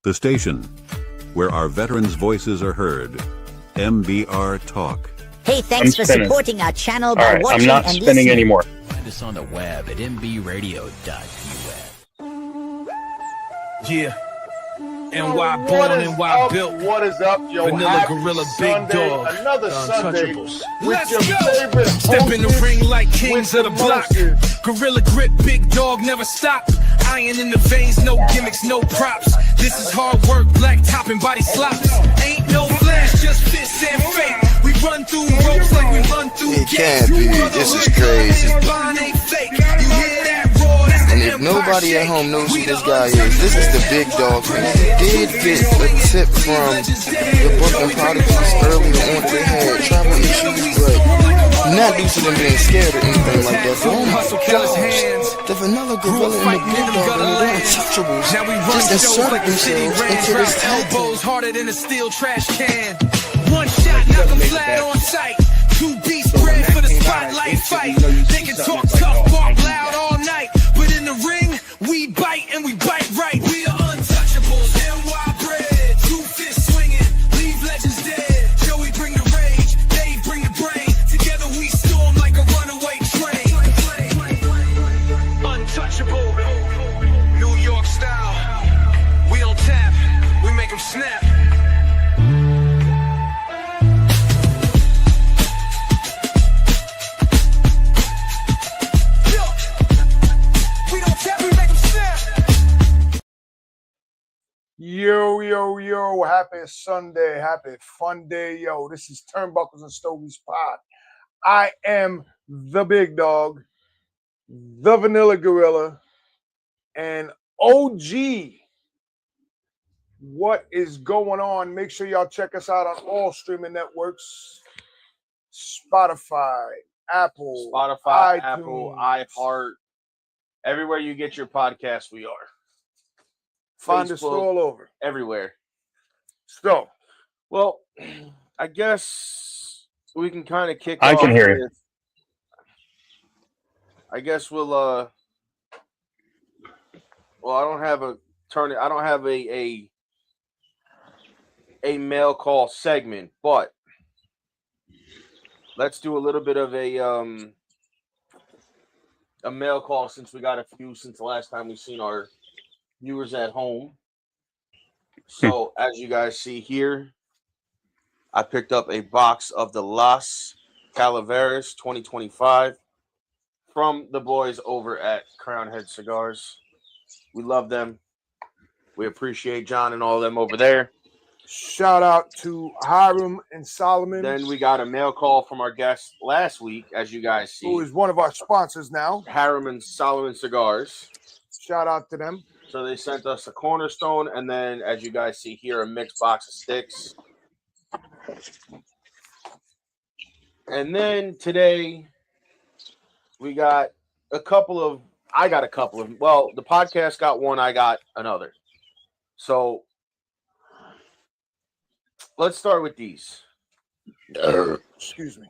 The station where our veterans' voices are heard. MBR Talk. Hey, thanks for supporting our channel by watching I'm not and spinning listening. anymore. Find us on the web at mbradio.us. Yeah. NY born, NY built. What is up, yo? Vanilla Happy Gorilla, Sunday, Big Dog, another Sunday Untouchables. with Let's your go. favorite Step in the hostess ring like kings with of the block. Moses. Gorilla grip, big dog, never stop. Iron in the veins, no gimmicks, no props. This is hard work, black top and body slops. Ain't no flash, just fists and fake. We run through ropes like we run through It gates. can't be. This is crazy. And if nobody at home knows who this guy is, this is the big dog. He did get a tip from the Brooklyn Prodigies earlier on. They had travel issues, but not due to them being scared or anything like that. But oh my gosh, the Vanilla Gorilla and the Big Dog and the Untouchables just inserted themselves into this tag team. Harder than a steel trash can. One shot, knock 'em flat on sight. Two beats bred for the spotlight fight. They can talk tough, bark loud all night, but in the ring, we bite and we bite right. We are untouchables, NY bred. Two fists swinging, leave legends dead. Joey bring the rage, Dave bring the brain. Together we storm like a runaway train. Untouchable, New York style. We don't tap, we make them snap. Yo, happy Sunday, happy fun day, yo. This is Turnbuckles and Stogies Pod. I am the Big Dog, the Vanilla Gorilla, and OG. What is going on? Make sure y'all check us out on all streaming networks. Spotify, Apple, iTunes. Apple, iHeart, everywhere you get your podcasts, we are. Find us all over. Everywhere. So, well, I guess we can kind of kick I off. can hear you. I guess we'll well, I don't have a mail call segment, but let's do a little bit of a mail call since we got a few since the last time we've seen our viewers at home. So as you guys see here, I picked up a box of the Las Calaveras 2025 from the boys over at Crown Head Cigars. We love them. We appreciate John and all of them over there. Shout out to Hiram and Solomon. Then we got a mail call from our guest last week, as you guys see. Who is one of our sponsors now. Hiram and Solomon Cigars. Shout out to them. So they sent us a Cornerstone, and then, as you guys see here, a mixed box of sticks. And then today, we got a couple of, well, the podcast got one, I got another. So let's start with these. Excuse me.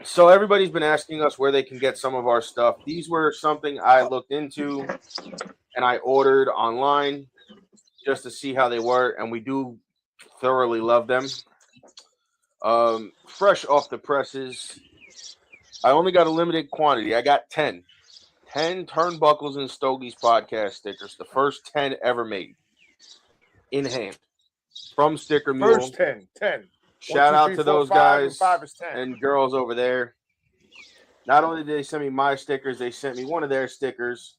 So everybody's been asking us where they can get some of our stuff. These were something I looked into and I ordered online just to see how they were, and we do thoroughly love them. Fresh off the presses. I only got a limited quantity. I got 10 Turnbuckles and Stogies podcast stickers, the first 10 ever made in hand from Sticker Mule. First 10. Shout out to those guys and and girls over there. Not only did they send me my stickers, they sent me one of their stickers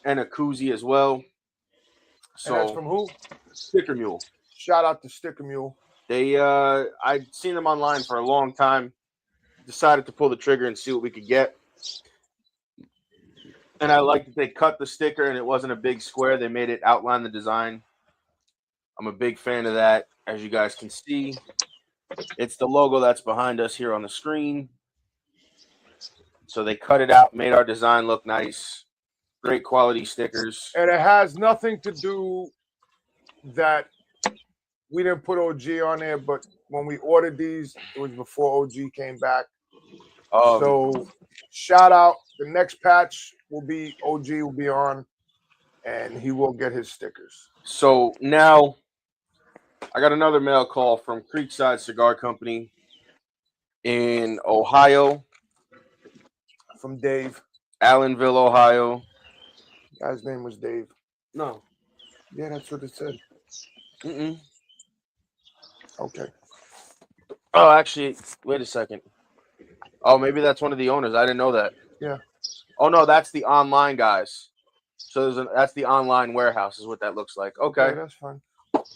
and a koozie as well. So and that's from who? Sticker Mule. Shout out to Sticker Mule. They I'd seen them online for a long time. Decided to pull the trigger and see what we could get. And I liked that they cut the sticker and it wasn't a big square. They made it outline the design. I'm a big fan of that, as you guys can see. It's the logo that's behind us here on the screen. So they cut it out, made our design look nice. Great quality stickers. And it has nothing to do that we didn't put OG on there, but when we ordered these, it was before OG came back. So shout out. The next patch will be OG will be on, and he will get his stickers. So now I got another mail call from Creekside Cigar Company in Ohio. From Dave. Allenville, Ohio. Guy's name was Dave. No. Yeah, that's what it said. Mm-mm. Okay. Oh, actually, wait a second. Oh, maybe that's one of the owners. I didn't know that. Yeah. Oh, no, that's the online guys. So that's the online warehouse is what that looks like. Okay. That's fine.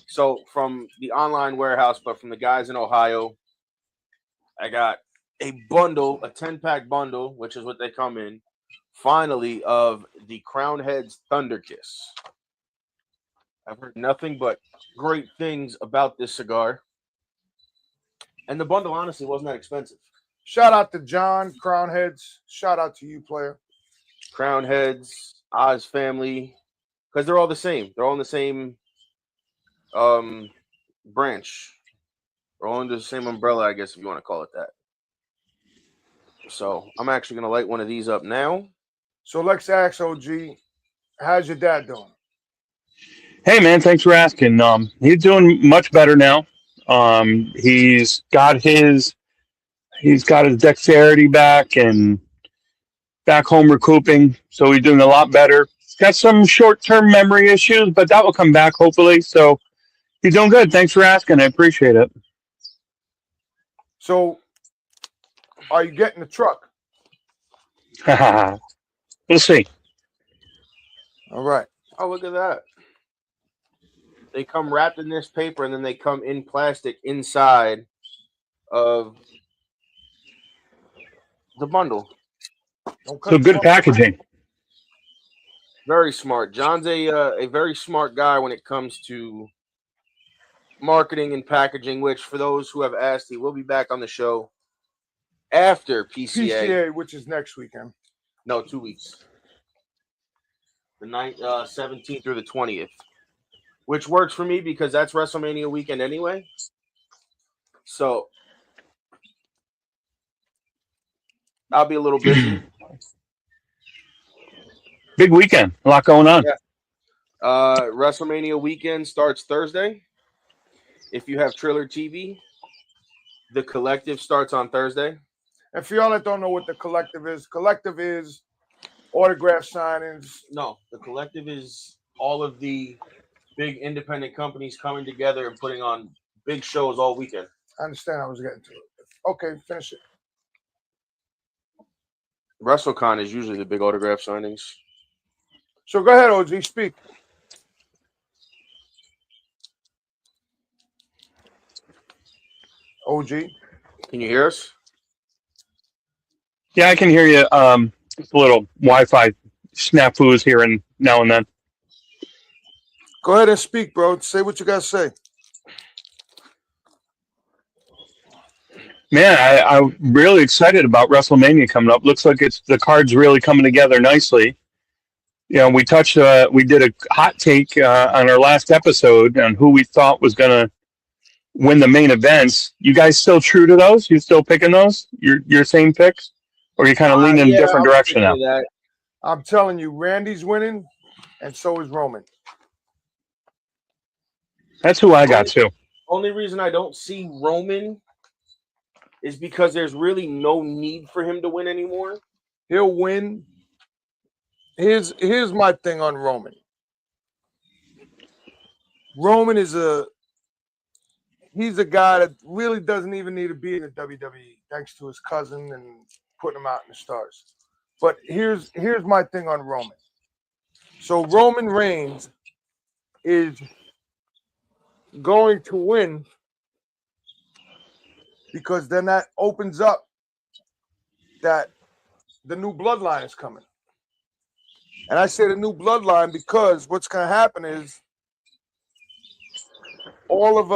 So from the online warehouse, but from the guys in Ohio, I got a bundle, a 10-pack bundle, which is what they come in, finally, of the Crown Heads Thunder Kiss. I've heard nothing but great things about this cigar. And the bundle, honestly, wasn't that expensive. Shout out to John, Crown Heads. Shout out to you, player. Crown Heads, Oz Family, because they're all the same. They're all in the same branch. They're all under the same umbrella, I guess, if you want to call it that. So I'm actually going to light one of these up now. So let's ask OG, how's your dad doing? Hey, man, thanks for asking. He's doing much better now. He's got his dexterity back and back home recouping, so he's doing a lot better. He's got some short-term memory issues, but that will come back hopefully. So he's doing good. Thanks for asking. I appreciate it. So, are you getting the truck? We'll see. All right. Oh, look at that. They come wrapped in this paper, and then they come in plastic inside of the bundle. So good packaging. Very smart. John's a very smart guy when it comes to marketing and packaging, which for those who have asked, he will be back on the show after PCA. Which is next weekend. No, 2 weeks. The 17th through the 20th. Which works for me because that's WrestleMania weekend anyway. So I'll be a little busy. Big weekend. A lot going on. Yeah. WrestleMania weekend starts Thursday. If you have Triller TV, the Collective starts on Thursday. And for y'all that don't know what the Collective is autograph signings. No, the Collective is all of the big independent companies coming together and putting on big shows all weekend. I understand. I was getting to it. Okay, finish it. WrestleCon is usually the big autograph signings. So go ahead, OG, speak. OG. Can you hear us? Yeah, I can hear you. Just a little Wi-Fi snafus here and now and then. Go ahead and speak, bro. Say what you got to say. Man, I'm really excited about WrestleMania coming up. Looks like the card's really coming together nicely. You know, we did a hot take on our last episode on who we thought was going to win the main events. You guys still true to those? You still picking those? Your same picks? Or you kind of leaning in a different direction now? I'm telling you, Randy's winning, and so is Roman. That's who I got too. Only reason I don't see Roman is because there's really no need for him to win anymore. He'll win. Here's my thing on Roman. Roman is he's a guy that really doesn't even need to be in the WWE, thanks to his cousin and putting him out in the stars. But here's my thing on Roman. So Roman Reigns is going to win because then that opens up that the new bloodline is coming. And I say the new bloodline because what's going to happen is all of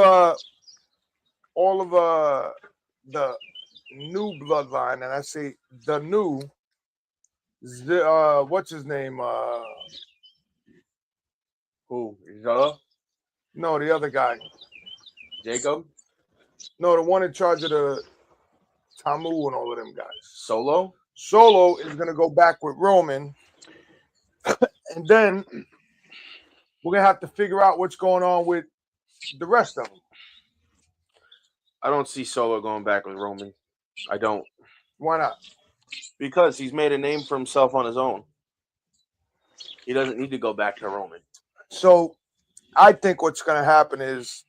the new bloodline, and I say the new, what's his name? Who? Zella? No, the other guy. Jacob? No, the one in charge of the Tamu and all of them guys. Solo? Solo is going to go back with Roman. And then we're going to have to figure out what's going on with the rest of them. I don't see Solo going back with Roman. I don't. Why not? Because he's made a name for himself on his own. He doesn't need to go back to Roman. So I think what's going to happen is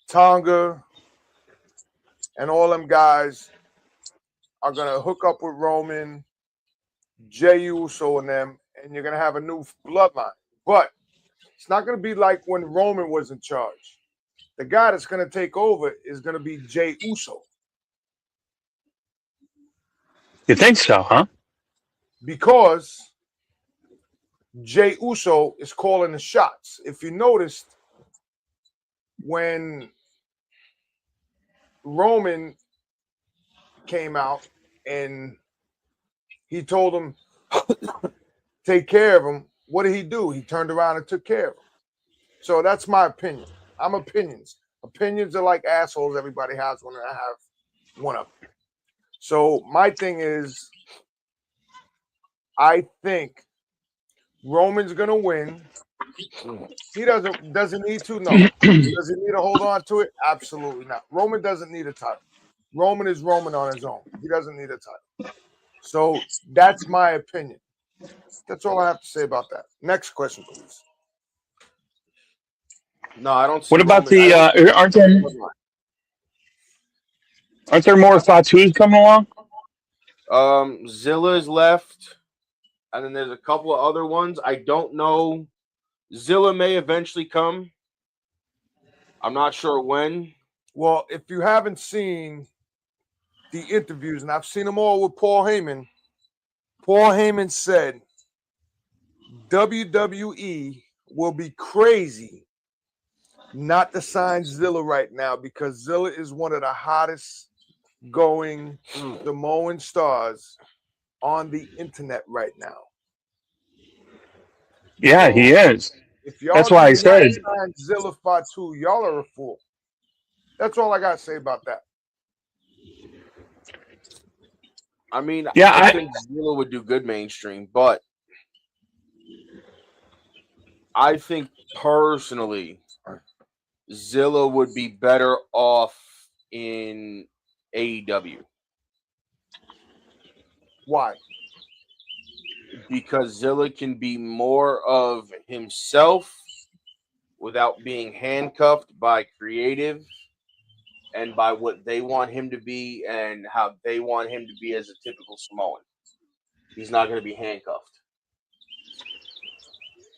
Tonga and all them guys are going to hook up with Roman, Jey Uso and them, and you're going to have a new bloodline. But it's not going to be like when Roman was in charge. The guy that's going to take over is going to be Jey Uso. You think so, huh? Because Jey Uso is calling the shots. If you noticed, when Roman came out and he told him take care of him, what did he do? He turned around and took care of him. So that's my opinion. I'm opinions. Opinions are like assholes. Everybody has one, and I have one of them. So my thing is, I think Roman's gonna win. He doesn't need to. No. Does he need to hold on to it? Absolutely not. Roman doesn't need a title. Roman is Roman on his own. He doesn't need a title. So that's my opinion. That's all I have to say about that. Next question, please. No, I don't see What about Roman. the aren't there more Fatus coming along? Zilla's left, and then there's a couple of other ones. I don't know. Zilla may eventually come. I'm not sure when. Well, if you haven't seen the interviews, and I've seen them all with Paul Heyman said WWE will be crazy not to sign Zilla right now because Zilla is one of the hottest going Samoan stars on the internet right now. Yeah, he is. If y'all That's why I said sign Zilla Fatu, y'all are a fool. That's all I got to say about that. I mean, yeah, I think Zilla would do good mainstream, but I think personally Zilla would be better off in AEW. Why? Because Zilla can be more of himself without being handcuffed by creative and by what they want him to be and how they want him to be as a typical Samoan. He's not going to be handcuffed.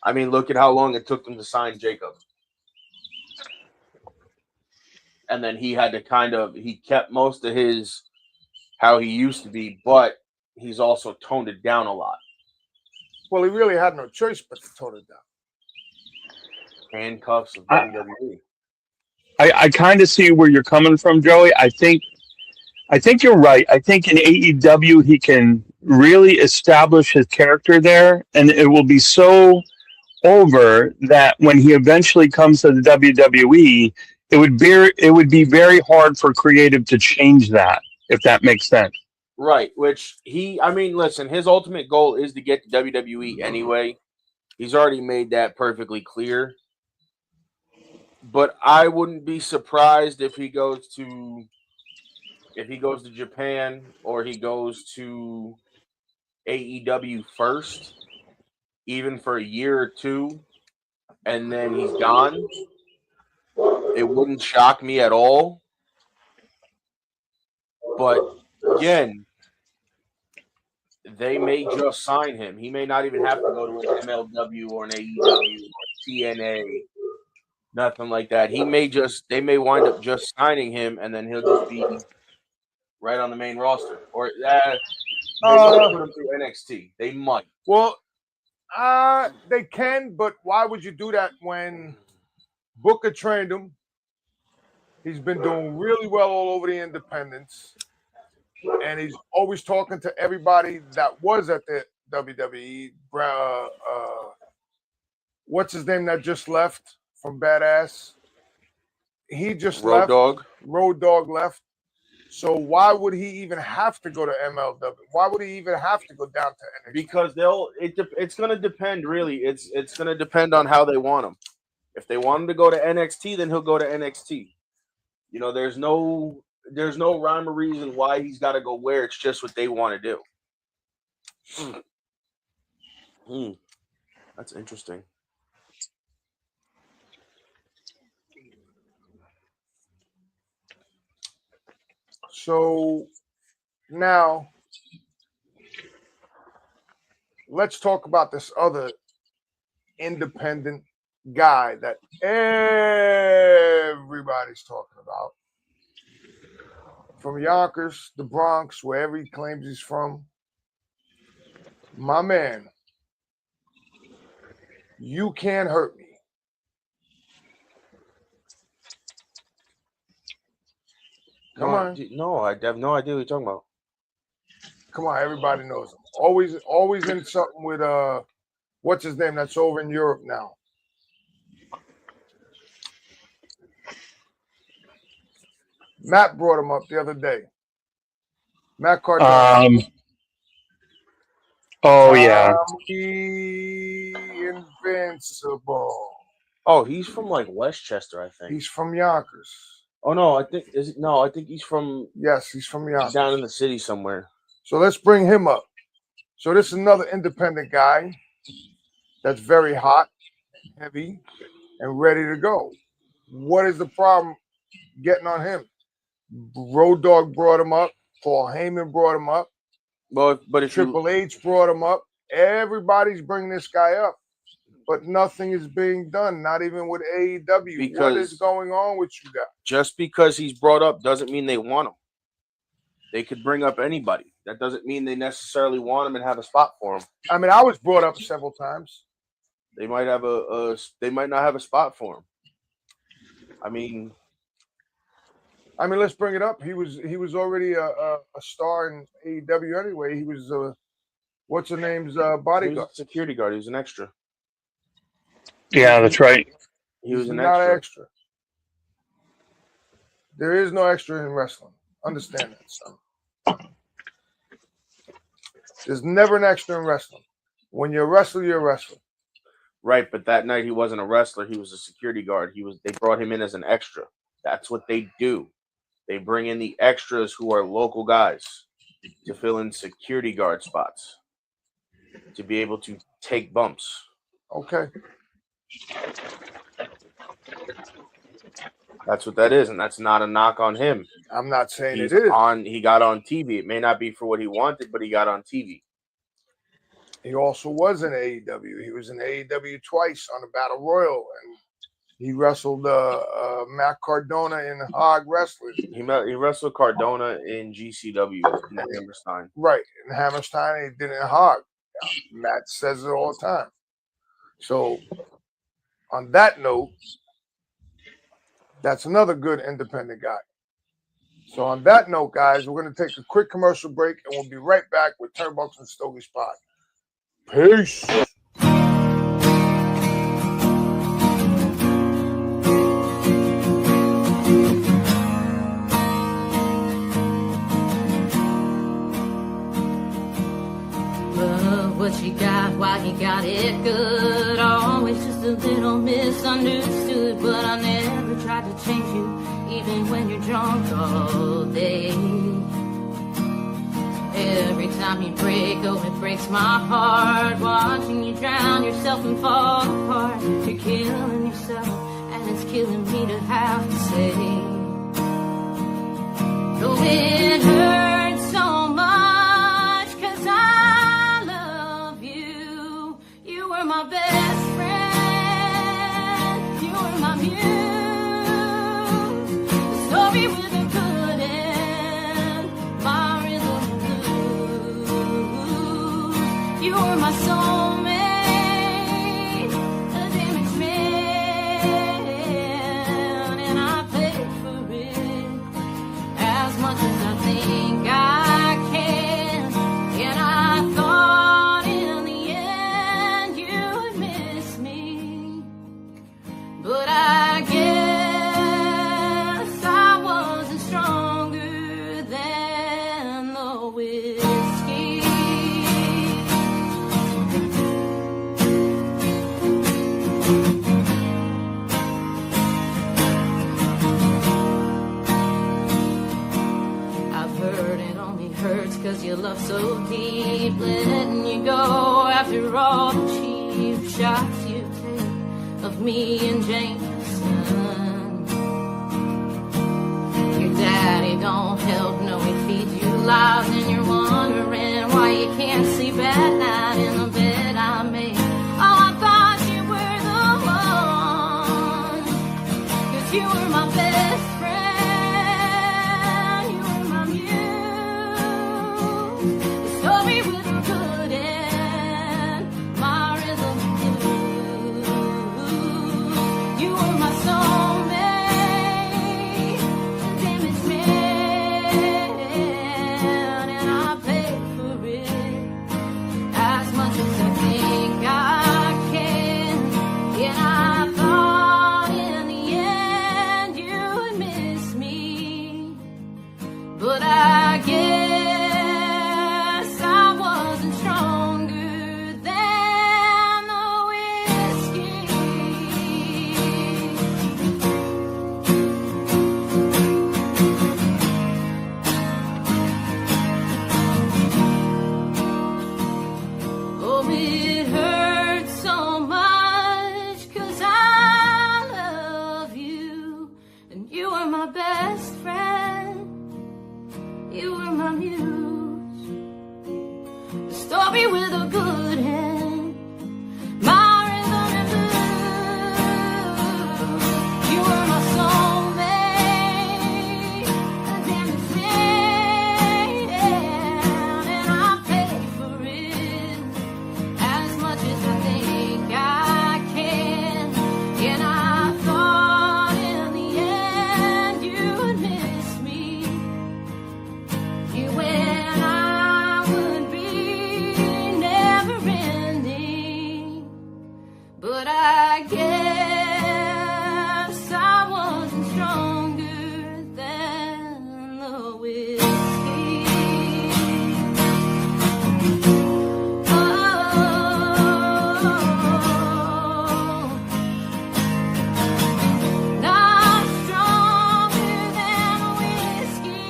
I mean, look at how long it took them to sign Jacob. And then he had to he kept most of his how he used to be, but he's also toned it down a lot. Well, he really had no choice but to tone it down. Handcuffs of WWE. I kind of see where you're coming from, Joey. I think you're right. I think in AEW he can really establish his character there, and it will be so over that when he eventually comes to the WWE, it would be very hard for creative to change that, if that makes sense. Right, which listen, his ultimate goal is to get to WWE anyway. He's already made that perfectly clear. But I wouldn't be surprised if he goes to Japan or he goes to AEW first, even for a year or two, and then he's gone. It wouldn't shock me at all. But again, they may just sign him. He may not even have to go to an MLW or an AEW or TNA. Nothing like that. They may wind up just signing him, and then he'll just be right on the main roster. Or they might put him through NXT. They might. Well, they can, but why would you do that when Booker trained him? He's been doing really well all over the independents, and he's always talking to everybody that was at the WWE. What's his name that just left? From Badass, he just left. Road Dogg left. So why would he even have to go to MLW? Why would he even have to go down to NXT? Because it's going to depend. Really, it's going to depend on how they want him. If they want him to go to NXT, then he'll go to NXT. You know, there's no rhyme or reason why he's got to go where. It's just what they want to do. That's interesting. So now let's talk about this other independent guy that everybody's talking about. From Yonkers, the Bronx, wherever he claims he's from. My man, You Can't Hurt Me. Come on. No, I have no idea what you're talking about. Come on, everybody knows him. Always in something with what's his name that's over in Europe now. Matt brought him up the other day. Matt Cardona. Oh yeah. Invincible. Oh, he's from like Westchester, I think. He's from Yonkers. Oh no, I think he's from. Yes, he's from Yonkers. Down in the city somewhere. So let's bring him up. So this is another independent guy that's very hot, heavy, and ready to go. What is the problem getting on him? Road Dogg brought him up. Paul Heyman brought him up. Well, but if Triple H brought him up. Everybody's bringing this guy up, but nothing is being done. Not even with AEW. Because what is going on with you guys? Just because he's brought up doesn't mean they want him. They could bring up anybody. That doesn't mean they necessarily want him and have a spot for him. I mean, I was brought up several times. They might have they might not have a spot for him. I mean, let's bring it up. He was already a star in AEW anyway. He was what's her name's bodyguard, he was a security guard. He was an extra. Yeah, that's right. He was not an extra. There is no extra in wrestling. Understand that, son. There's never an extra in wrestling. When you're a wrestler, you're a wrestler. Right, but that night he wasn't a wrestler. He was a security guard. They brought him in as an extra. That's what they do. They bring in the extras who are local guys to fill in security guard spots to be able to take bumps. Okay. That's what that is, and that's not a knock on him. I'm not saying it is. He got on TV. It may not be for what he wanted, but he got on TV. He also was in AEW. He was in AEW twice on the Battle Royal, and he wrestled Matt Cardona in Hog Wrestling. He wrestled Cardona in GCW in Hammerstein. Right, in Hammerstein, he did it in Hog. Matt says it all the time. So, on that note, that's another good independent guy. So on that note, guys, we're going to take a quick commercial break, and we'll be right back with Turnbuckles and Stogies Pod. Peace. Love what you got, why you got it good. Always just a little misunderstood, but I never tried to change you, even when you're drunk all day. Every time you break, oh, it breaks my heart. Watching you drown yourself and fall apart. You're killing yourself, and it's killing me to have to say. Oh, it hurts so much, 'cause I love you. You were my best friend. You were my muse. The story with a good end. My rhythm blues. You were my soulmate. A damaged man. And I paid for it as much as I think. 'cause your love so deep, letting you go after all the cheap shots you take of me and Jameson. Your daddy don't help, no, he feeds you lies, and you're wondering why you can't sleep at night in the bed I made. Oh, I thought you were the one, 'cause you were my best friend, you were my muse, the story with a good end, my rhythm blues. You were my soulmate, damaged man, and I paid for it as much as I think I can. And I thought in the end you would miss me, but I guess I wasn't stronger than the whiskey. Oh, it hurts so much, 'cause I love you, and you were my best friend, you were my muse, the story with a good end, my rhythm and blues. You were my soulmate, a damaged man, and I paid for it as much as I think I can. And I thought in the end you would miss me, you and I would be never ending, but I guess I wasn't stronger than the whiskey. Oh, not stronger than whiskey.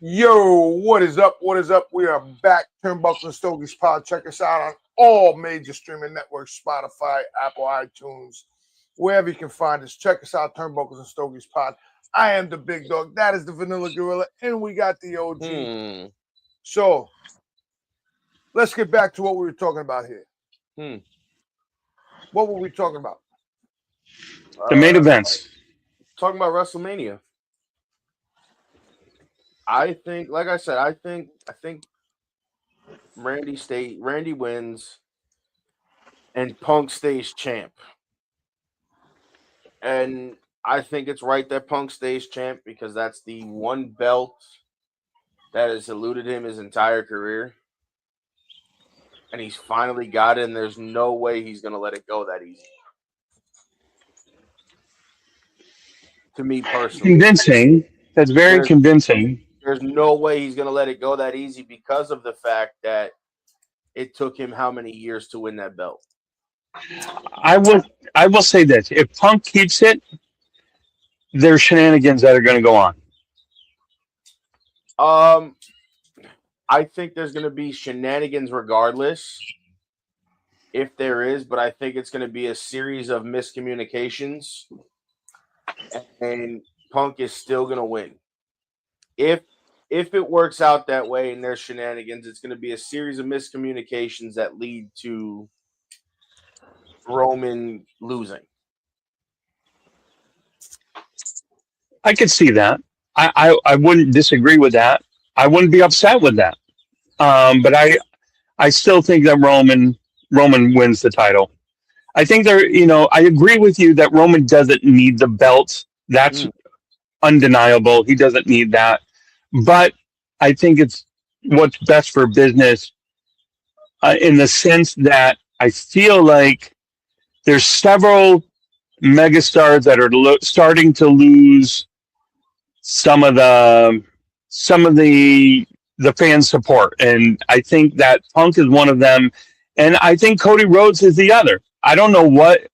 Yo, what is up? What is up? We are back. Turnbuckles and Stogies Pod. Check us out on all major streaming networks, Spotify, Apple, iTunes, wherever you can find us. Check us out, Turnbuckles and Stogies Pod. I am the big dog. That is the Vanilla Gorilla, and we got the OG. So, let's get back to what we were talking about here. What were we talking about? The main events. Talking about WrestleMania. I think, like I said, I think Randy wins, and Punk stays champ. And I think it's right that Punk stays champ, because that's the one belt that has eluded him his entire career. And he's finally got it, and there's no way he's going to let it go that easy. To me personally. Convincing. That's very convincing. There's no way he's going to let it go that easy, because of the fact that it took him how many years to win that belt. I will say this: if Punk keeps it, there's shenanigans that are going to go on. I think there's going to be shenanigans regardless, if there is, but I think it's going to be a series of miscommunications, and Punk is still going to win. If it works out that way and there's shenanigans, it's going to be a series of miscommunications that lead to Roman losing. I could see that. I wouldn't disagree with that. I wouldn't be upset with that. But I still think that Roman wins the title. I think I agree with you that Roman doesn't need the belt. That's undeniable. He doesn't need that. But I think it's what's best for business in the sense that I feel like there's several megastars that are starting to lose some of the the fans support. And I think that Punk is one of them. And I think Cody Rhodes is the other. I don't know what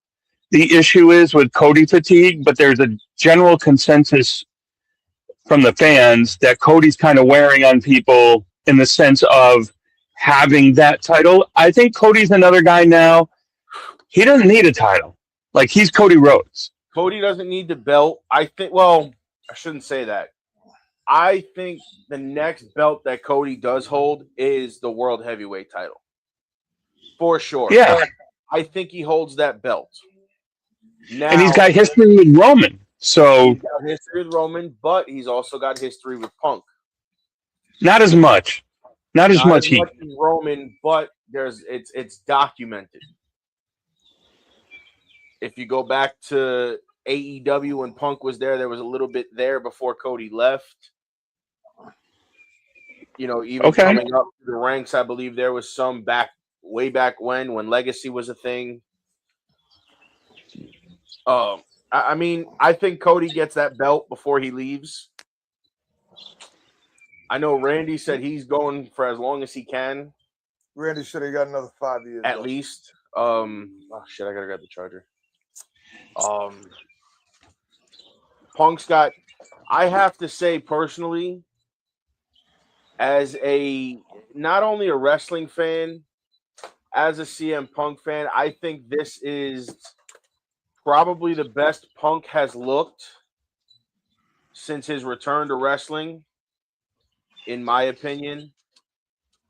the issue is with Cody fatigue, but there's a general consensus from the fans that Cody's kind of wearing on people in the sense of having that title. I think Cody's another guy now. He doesn't need a title. Like, he's Cody Rhodes. Cody doesn't need the belt. I think, well, I shouldn't say that. I think the next belt that Cody does hold is the World Heavyweight title. For sure. Yeah. I think he holds that belt. Now, and he's got history with Roman. So he's got history with Roman, but he's also got history with Punk. Not as much. Not as much heat. As Roman, but it's documented. If you go back to AEW when Punk was there was a little bit there before Cody left. You know, even coming up to the ranks, I believe there was some way back when Legacy was a thing. I mean, I think Cody gets that belt before he leaves. I know Randy said he's going for as long as he can. Randy said he got another 5 years. At least. Oh shit, I gotta grab the charger. Punk's got, I have to say personally, as not only a wrestling fan, as a CM Punk fan, I think this is probably the best Punk has looked since his return to wrestling. In my opinion,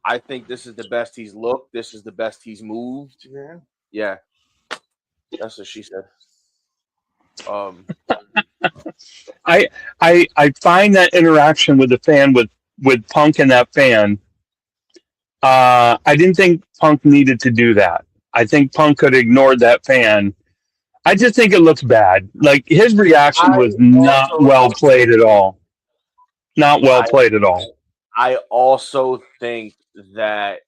I think this is the best he's looked. This is the best he's moved. Yeah. That's what she said. I find that interaction with the fan with Punk and that fan. I didn't think Punk needed to do that. I think Punk could have ignored that fan. I just think it looks bad. Like, his reaction was not well played at all. Not well played at all. I also think that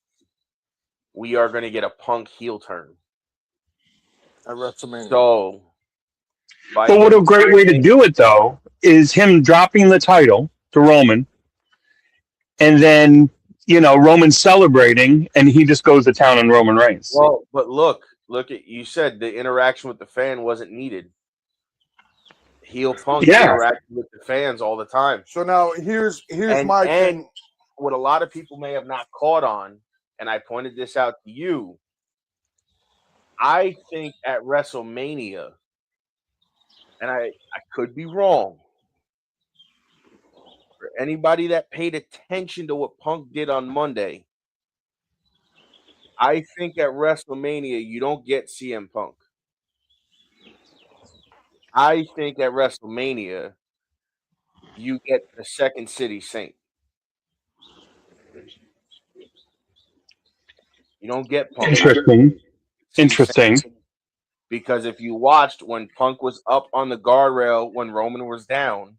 we are going to get a Punk heel turn at WrestleMania. So, but what a great way to do it, though, is him dropping the title to Roman, and then, you know, Roman celebrating, and he just goes to town on Roman Reigns. Well, but look at, you said the interaction with the fan wasn't needed. Heel Punk interacting with the fans all the time. So now here's my and thing. What a lot of people may have not caught on, and I pointed this out to you. I think at WrestleMania, and I could be wrong, for anybody that paid attention to what Punk did on Monday, I think at WrestleMania you don't get CM Punk. I think at WrestleMania you get the Second City Saint. You don't get Punk. Interesting. Because if you watched when Punk was up on the guardrail when Roman was down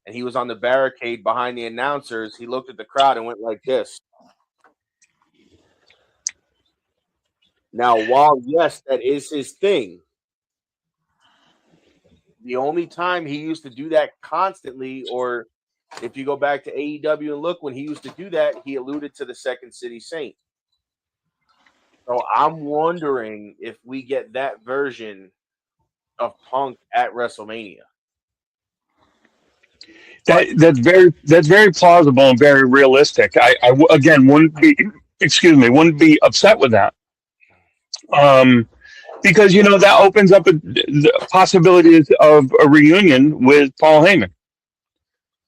and he was on the barricade behind the announcers, he looked at the crowd and went like this. Now, while, yes, that is his thing, the only time he used to do that constantly, or if you go back to AEW and look, when he used to do that, he alluded to the Second City Saint. So I'm wondering if we get that version of Punk at WrestleMania. That's very plausible and very realistic. I again wouldn't be upset with that. Because, you know, that opens up the possibilities of a reunion with Paul Heyman.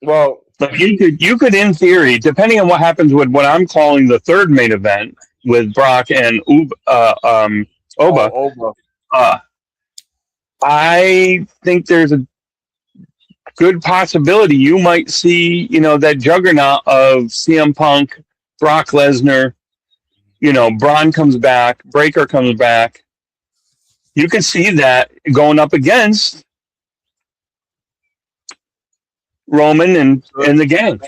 Well, like you could in theory, depending on what happens with what I'm calling the third main event with Brock and Oba. I think there's a good possibility you might see, you know, that juggernaut of CM Punk, Brock Lesnar, you know, Braun comes back, Breakker comes back. You can see that going up against Roman and the gang.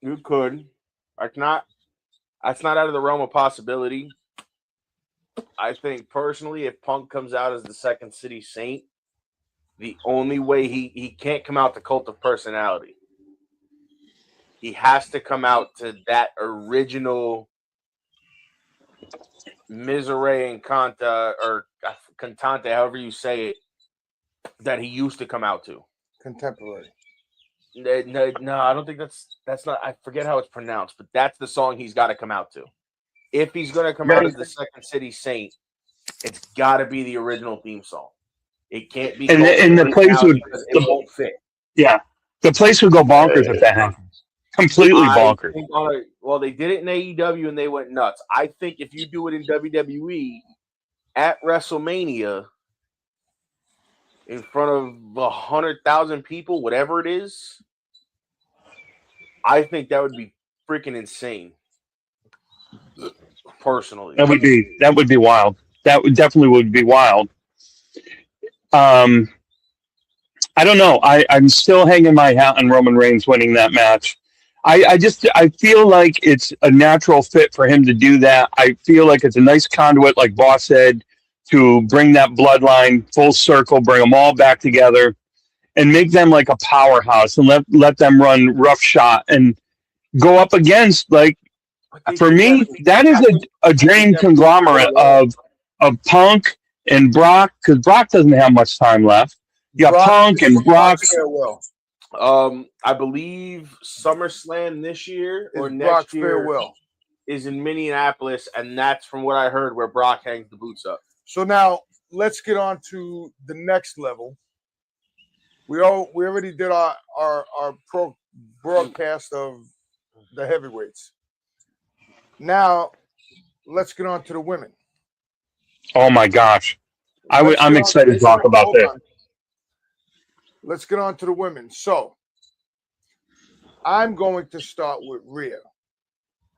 You could. That's not out of the realm of possibility. I think personally, if Punk comes out as the Second City Saint, the only way he can't come out the Cult of Personality. He has to come out to that original Misery and Canta or Cantante, however you say it, that he used to come out to. Contemporary. No, I don't think that's not. I forget how it's pronounced, but that's the song he's got to come out to. If he's going to come out as the Second City Saint, it's got to be the original theme song. It can't be. And the place would it won't fit. Yeah, the place would go bonkers if that happens. Completely bonkers. Well, they did it in AEW and they went nuts. I think if you do it in WWE at WrestleMania in front of 100,000 people, whatever it is, I think that would be freaking insane. Personally, that would be wild. That would definitely be wild. I don't know. I'm still hanging my hat on Roman Reigns winning that match. I feel like it's a natural fit for him to do that. I feel like it's a nice conduit, like Boss said, to bring that bloodline full circle, bring them all back together, and make them like a powerhouse, and let them run roughshod and go up against, like, for me, that is a dream conglomerate of Punk and Brock, because Brock doesn't have much time left. You got Punk and Brock. I believe SummerSlam this year or next Brock's year farewell is in Minneapolis, and that's from what I heard where Brock hangs the boots up. So now let's get on to the next level. We already did our pro broadcast of the heavyweights. Now let's get on to the women. Oh my gosh, I'm excited to talk about this. Let's get on to the women. So I'm going to start with Rhea.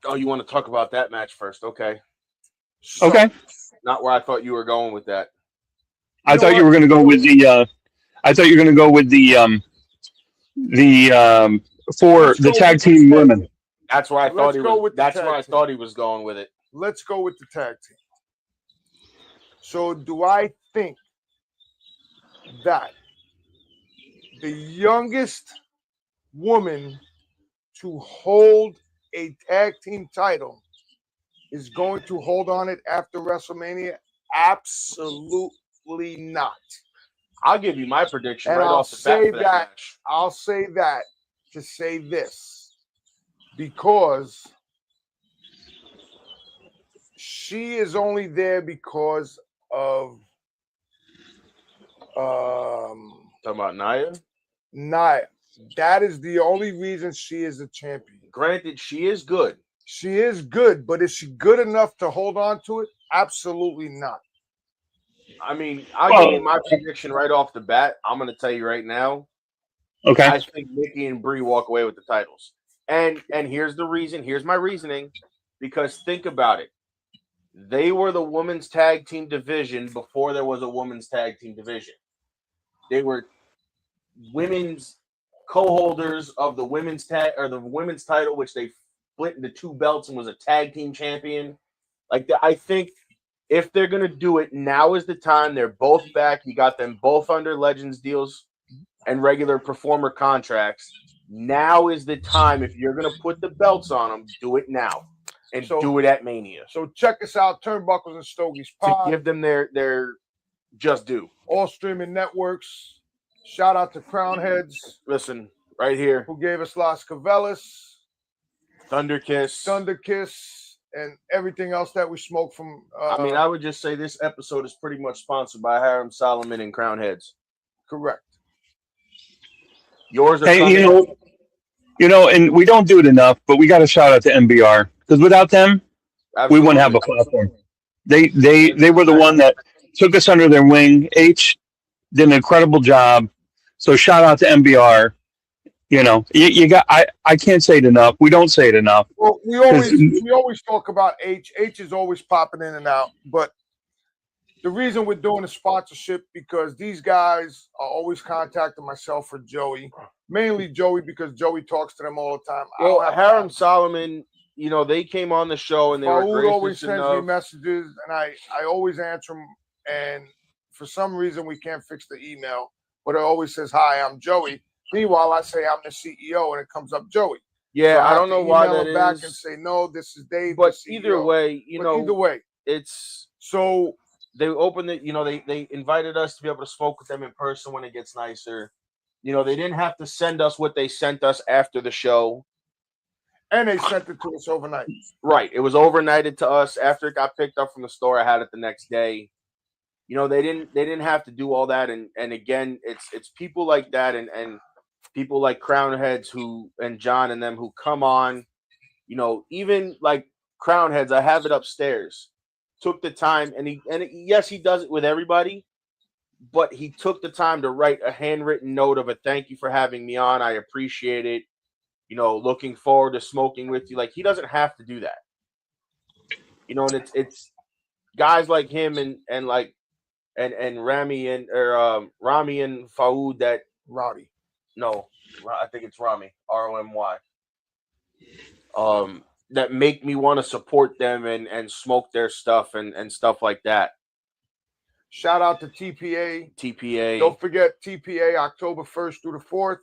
Oh, you want to talk about that match first? Okay. Okay. Not where I thought you were going with that. I thought you were going to go with the. I thought you were going to go with the for the tag team women. That's where I thought he was. That's where I thought he was going with it. Let's go with the tag team. So, do I think that the youngest woman to hold a tag team title is going to hold on it after WrestleMania? Absolutely not. I'll give you my prediction right off the bat for that match. I'll say that to say this, because she is only there because of talking about Nia? Nia. That is the only reason she is a champion. Granted, she is good. She is good, but is she good enough to hold on to it? Absolutely not. I mean, I'll give you my prediction right off the bat. I'm going to tell you right now. Okay. I think Nikki and Brie walk away with the titles. And here's the reason. Here's my reasoning. Because think about it. They were the women's tag team division before there was a women's tag team division. They were women's co-holders of the women's title, which they split into two belts and was a tag team champion. I think if they're gonna do it, now is the time. They're both back. You got them both under Legends deals and regular performer contracts. Now is the time. If you're gonna put the belts on them, do it now. And do it at Mania. So check us out, Turnbuckles and Stogies Pod. To give them their just due. All streaming networks. Shout out to Crown Heads. Listen, right here. Who gave us Las Cavellas. Thunderkiss. And everything else that we smoke from. I would just say this episode is pretty much sponsored by Hiram Solomon and Crown Heads. Correct. Yours are and we don't do it enough, but we got to shout out to MBR. Because without them, we wouldn't have a platform. They were the one that took us under their wing. H did an incredible job. So shout out to MBR. You got. I can't say it enough. We don't say it enough. Well, we always talk about H. H is always popping in and out. But the reason we're doing a sponsorship, because these guys are always contacting myself or Joey. Mainly Joey, because Joey talks to them all the time. Well, Hiram Solomon, they came on the show and they were gracious always sends me messages, and I always answer them. And for some reason, we can't fix the email, but it always says, "Hi, I'm Joey." Meanwhile, I say I'm the CEO, and it comes up Joey. Yeah, So I don't know why that them back is. and say no, this is Dave. But the either CEO. way, either way, it's so they opened it. They invited us to be able to smoke with them in person when it gets nicer. They didn't have to send us what they sent us after the show. And they sent it to us overnight. Right. It was overnighted to us after it got picked up from the store. I had it the next day. They didn't have to do all that. And again, it's people like that and people like Crown Heads and John and them who come on, even like Crown Heads, I have it upstairs, took the time yes, he does it with everybody, but he took the time to write a handwritten note of a thank you for having me on. I appreciate it. Looking forward to smoking with you. Like, he doesn't have to do that. And it's guys like him and like and Rami and Faoud that Rowdy. No, I think it's Rami, ROMY. That make me want to support them and smoke their stuff and stuff like that. Shout out to TPA. TPA. Don't forget TPA, October 1st through the 4th.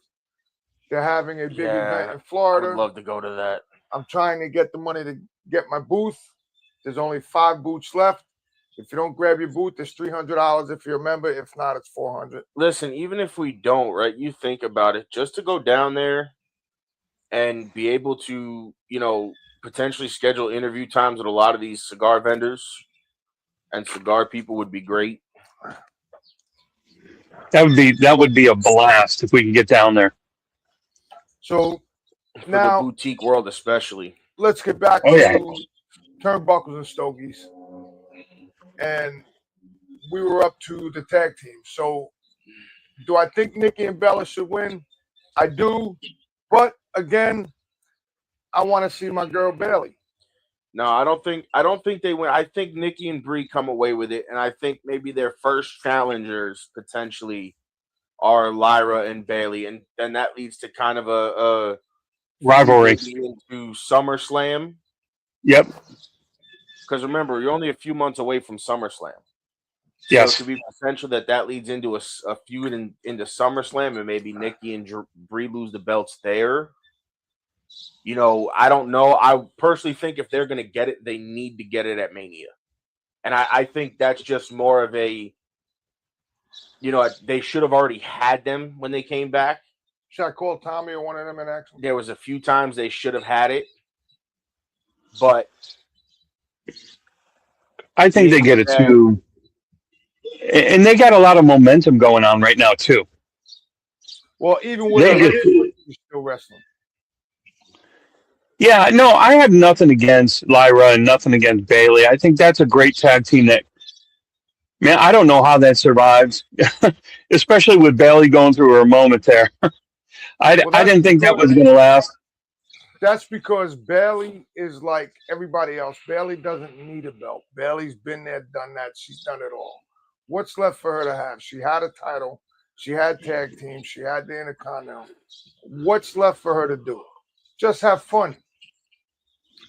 They're having a big event in Florida. I would love to go to that. I'm trying to get the money to get my booth. There's only 5 booths left. If you don't grab your booth, it's $300 if you're a member. If not, it's $400. Listen, even if we don't, right? You think about it. Just to go down there and be able to, potentially schedule interview times with a lot of these cigar vendors and cigar people would be great. That would be a blast if we can get down there. So For now, the boutique world, especially. Let's get back to Turnbuckles and Stogies. And we were up to the tag team. So do I think Nikki and Bella should win? I do. But again, I want to see my girl Bailey. No, I don't think they win. I think Nikki and Brie come away with it, and I think maybe their first challengers potentially are Lyra and Bailey, and then that leads to kind of a rivalry into SummerSlam. Yep. Because remember, you're only a few months away from SummerSlam. Yes. So it could be potential that leads into a feud into SummerSlam, and maybe Nikki and Brie lose the belts there. I don't know. I personally think if they're going to get it, they need to get it at Mania. And I think that's just more of a, they should have already had them when they came back. Should I call Tommy or one of them and ask them? There was a few times they should have had it. But I think they get it too. And they got a lot of momentum going on right now too. Well, even with they're still wrestling. Yeah, no, I have nothing against Lyra and nothing against Bailey. I think that's a great tag team that, man, I don't know how that survives, especially with Bailey going through her moment there. I didn't think that was going to last. That's because Bailey is like everybody else. Bailey doesn't need a belt. Bailey's been there, done that. She's done it all. What's left for her to have? She had a title. She had tag teams. She had the Intercontinental. What's left for her to do? Just have fun.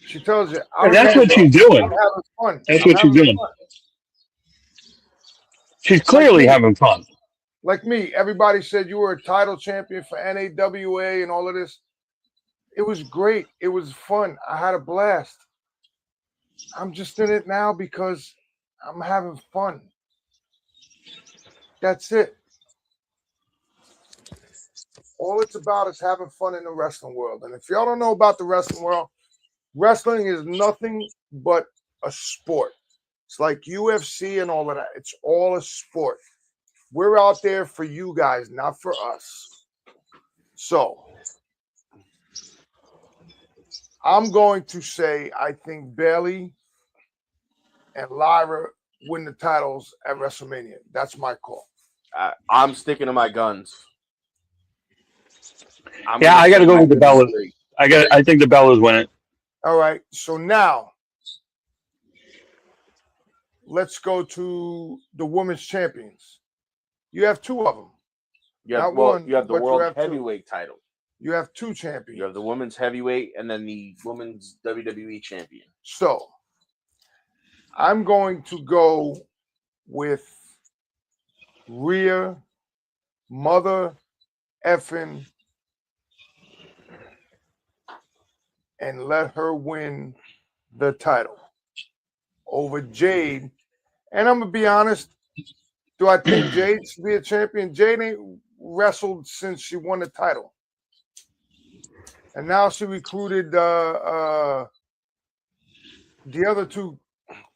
She tells you. That's what she's doing. I'm having fun. That's what she's doing. She's clearly having fun. Like me, everybody said you were a title champion for NAWA and all of this. It was great. It was fun. I had a blast. I'm just in it now because I'm having fun. That's it. All it's about is having fun in the wrestling world. And if y'all don't know about the wrestling world, wrestling is nothing but a sport. It's like UFC and all of that. It's all a sport. We're out there for you guys, not for us. So I'm going to say I think Bailey and Lyra win the titles at WrestleMania. That's my call. I'm sticking to my guns. I got to go with the Bellas. I think the Bellas win it. All right. So now let's go to the women's champions. You have 2 of them. You have the world heavyweight title. You have 2 champions. You have the women's heavyweight and then the women's WWE champion. So I'm going to go with Rhea Mother effing and let her win the title over Jade. And I'm going to be honest, do I think Jade should be a champion? Jade ain't wrestled since she won the title. And now she recruited the other two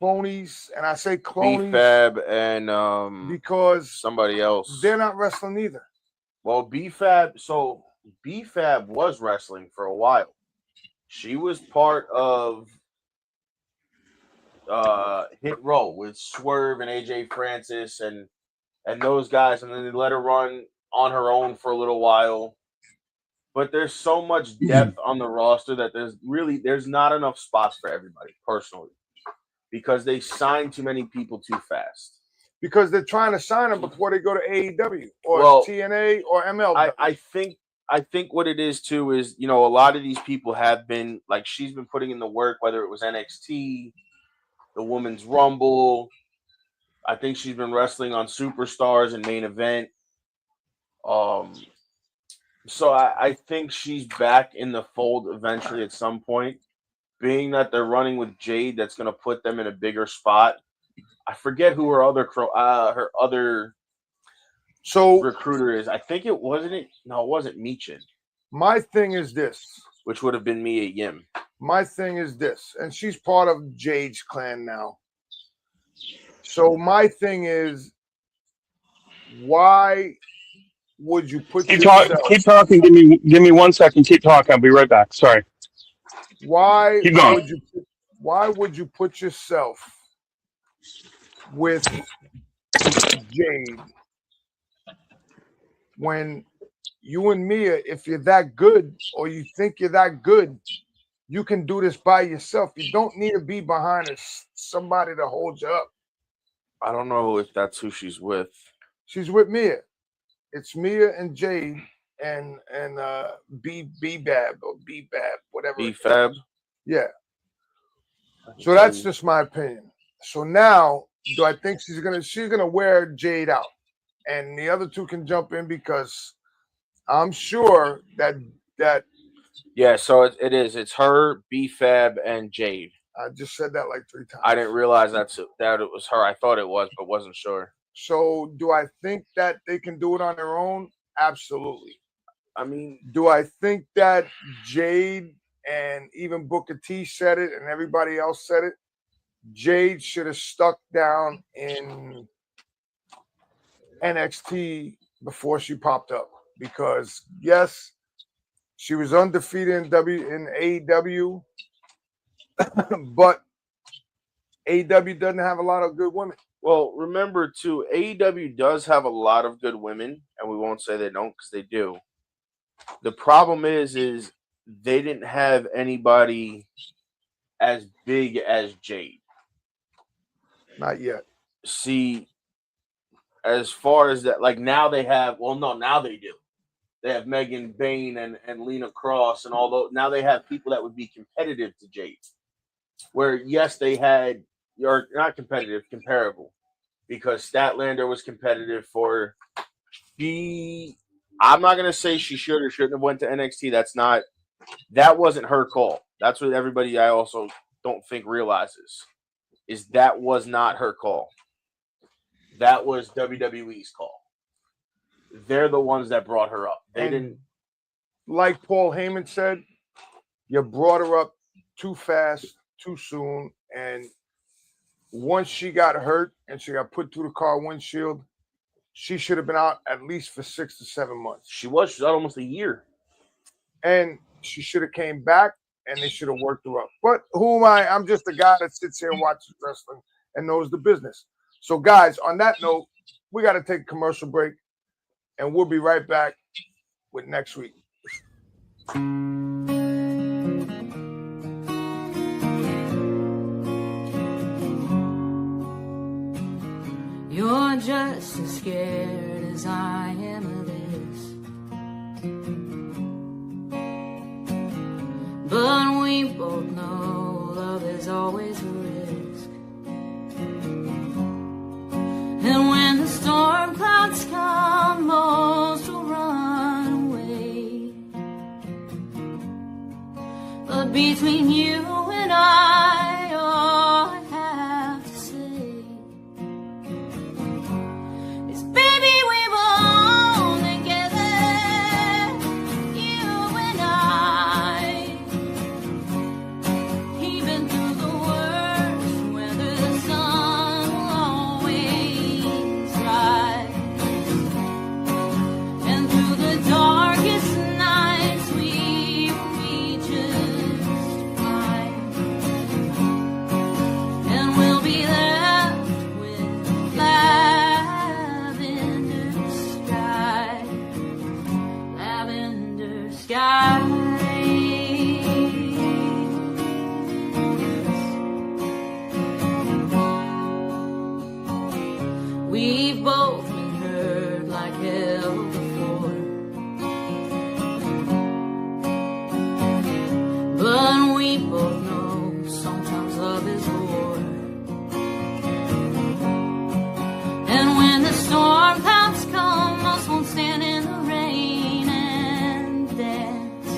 clonies, and I say clonies B-Fab and because somebody else. They're not wrestling either. Well, B-Fab was wrestling for a while. She was part of Hit Row with Swerve and AJ Francis and those guys, and then they let her run on her own for a little while. But there's so much depth on the roster that there's not enough spots for everybody, personally, because they sign too many people too fast. Because they're trying to sign them before they go to AEW or TNA or MLW. I think what it is too is, a lot of these people have been, like, she's been putting in the work, whether it was NXT, the Women's Rumble. I think she's been wrestling on Superstars and Main Event. So I think she's back in the fold eventually at some point. Being that they're running with Jade, that's going to put them in a bigger spot. I forget who her other recruiter is. I think it wasn't Meechin. My thing is this. Which would have been Mia Yim. My thing is this. And she's part of Jade's clan now. So my thing is, why would you put keep talking. Give me 1 second. Keep talking. I'll be right back. Sorry. Why would you put yourself with Jade when you and Mia, if you're that good or you think you're that good, you can do this by yourself. You don't need to be behind somebody to hold you up. I don't know if that's who she's with. She's with Mia. It's Mia and Jade and B-Bab or B-Bab, whatever. B-Fab? Yeah. So that's just my opinion. So now, do I think she's gonna wear Jade out, and the other two can jump in, because I'm sure that. Yeah. So it is. It's her, B-Fab, and Jade. I just said that like 3 times. I didn't realize that it was her. I thought it was, but wasn't sure. So do I think that they can do it on their own? Absolutely. I mean, do I think that Jade and even Booker T said it and everybody else said it? Jade should have stuck down in NXT before she popped up, because yes, she was undefeated in AEW, but AEW doesn't have a lot of good women. Well, remember too, AEW does have a lot of good women, and we won't say they don't, because they do. The problem is they didn't have anybody as big as Jade. Not yet. See, as far as that, like, now they have, now they do. They have Megan Bain and Lena Cross and all those. Now they have people that would be competitive to Jade. Where, yes, they had, or not competitive, comparable. Because Statlander was competitive for I'm not going to say she should or shouldn't have went to NXT. That wasn't her call. That's what everybody I also don't think realizes, is that was not her call. That was WWE's call. They're the ones that brought her up. They didn't. Like Paul Heyman said, you brought her up too fast, too soon, and once she got hurt and she got put through the car windshield, she should have been out at least for 6 to 7 months. She's out almost a year. And she should have came back, and they should have worked her up. But who am I? I'm just a guy that sits here and watches wrestling and knows the business. So, guys, on that note, we got to take a commercial break, and we'll be right back with next week. You're just as scared as I am of this. But we both know love is always a risk. And when the storm clouds come, most will run away. But between you and I, all I have to say is, baby, we belong together, you and I. Even through the worst weather, the sun will always rise. And through the darkest nights, we will be just fine. And we'll be left with lavender sky, lavender sky. We've both been hurt like hell before, but we both know sometimes love is war. And when the storm clouds come, us won't stand in the rain and dance.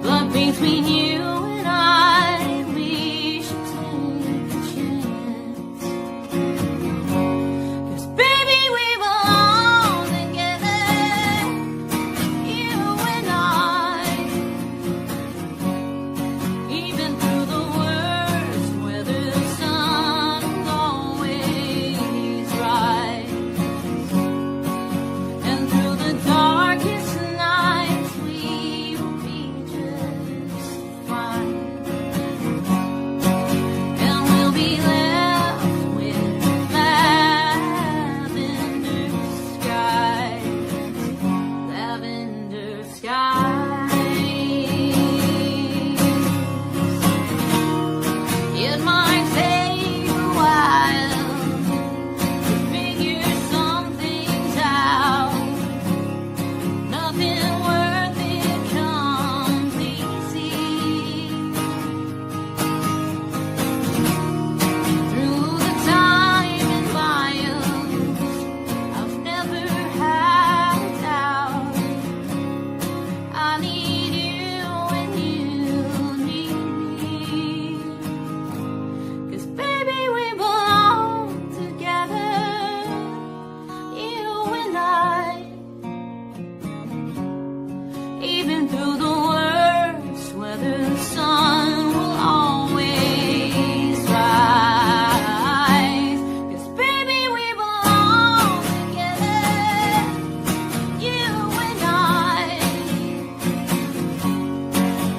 But between you and I, we should take a chance. 'Cause baby, we belong together, you and I. Even through the worst weather, the sun will always rise. And through the darkest nights, we will be just fine. And we'll be left with lavender skies, lavender skies. It might take a while to figure some things out. Nothing worth it comes easy. Through the time and miles, I've never had a doubt. I need you and you need me. 'Cause baby, we belong together, you and I. Even through the worst weather, the sun will always rise. 'Cause baby, we belong together, you and I.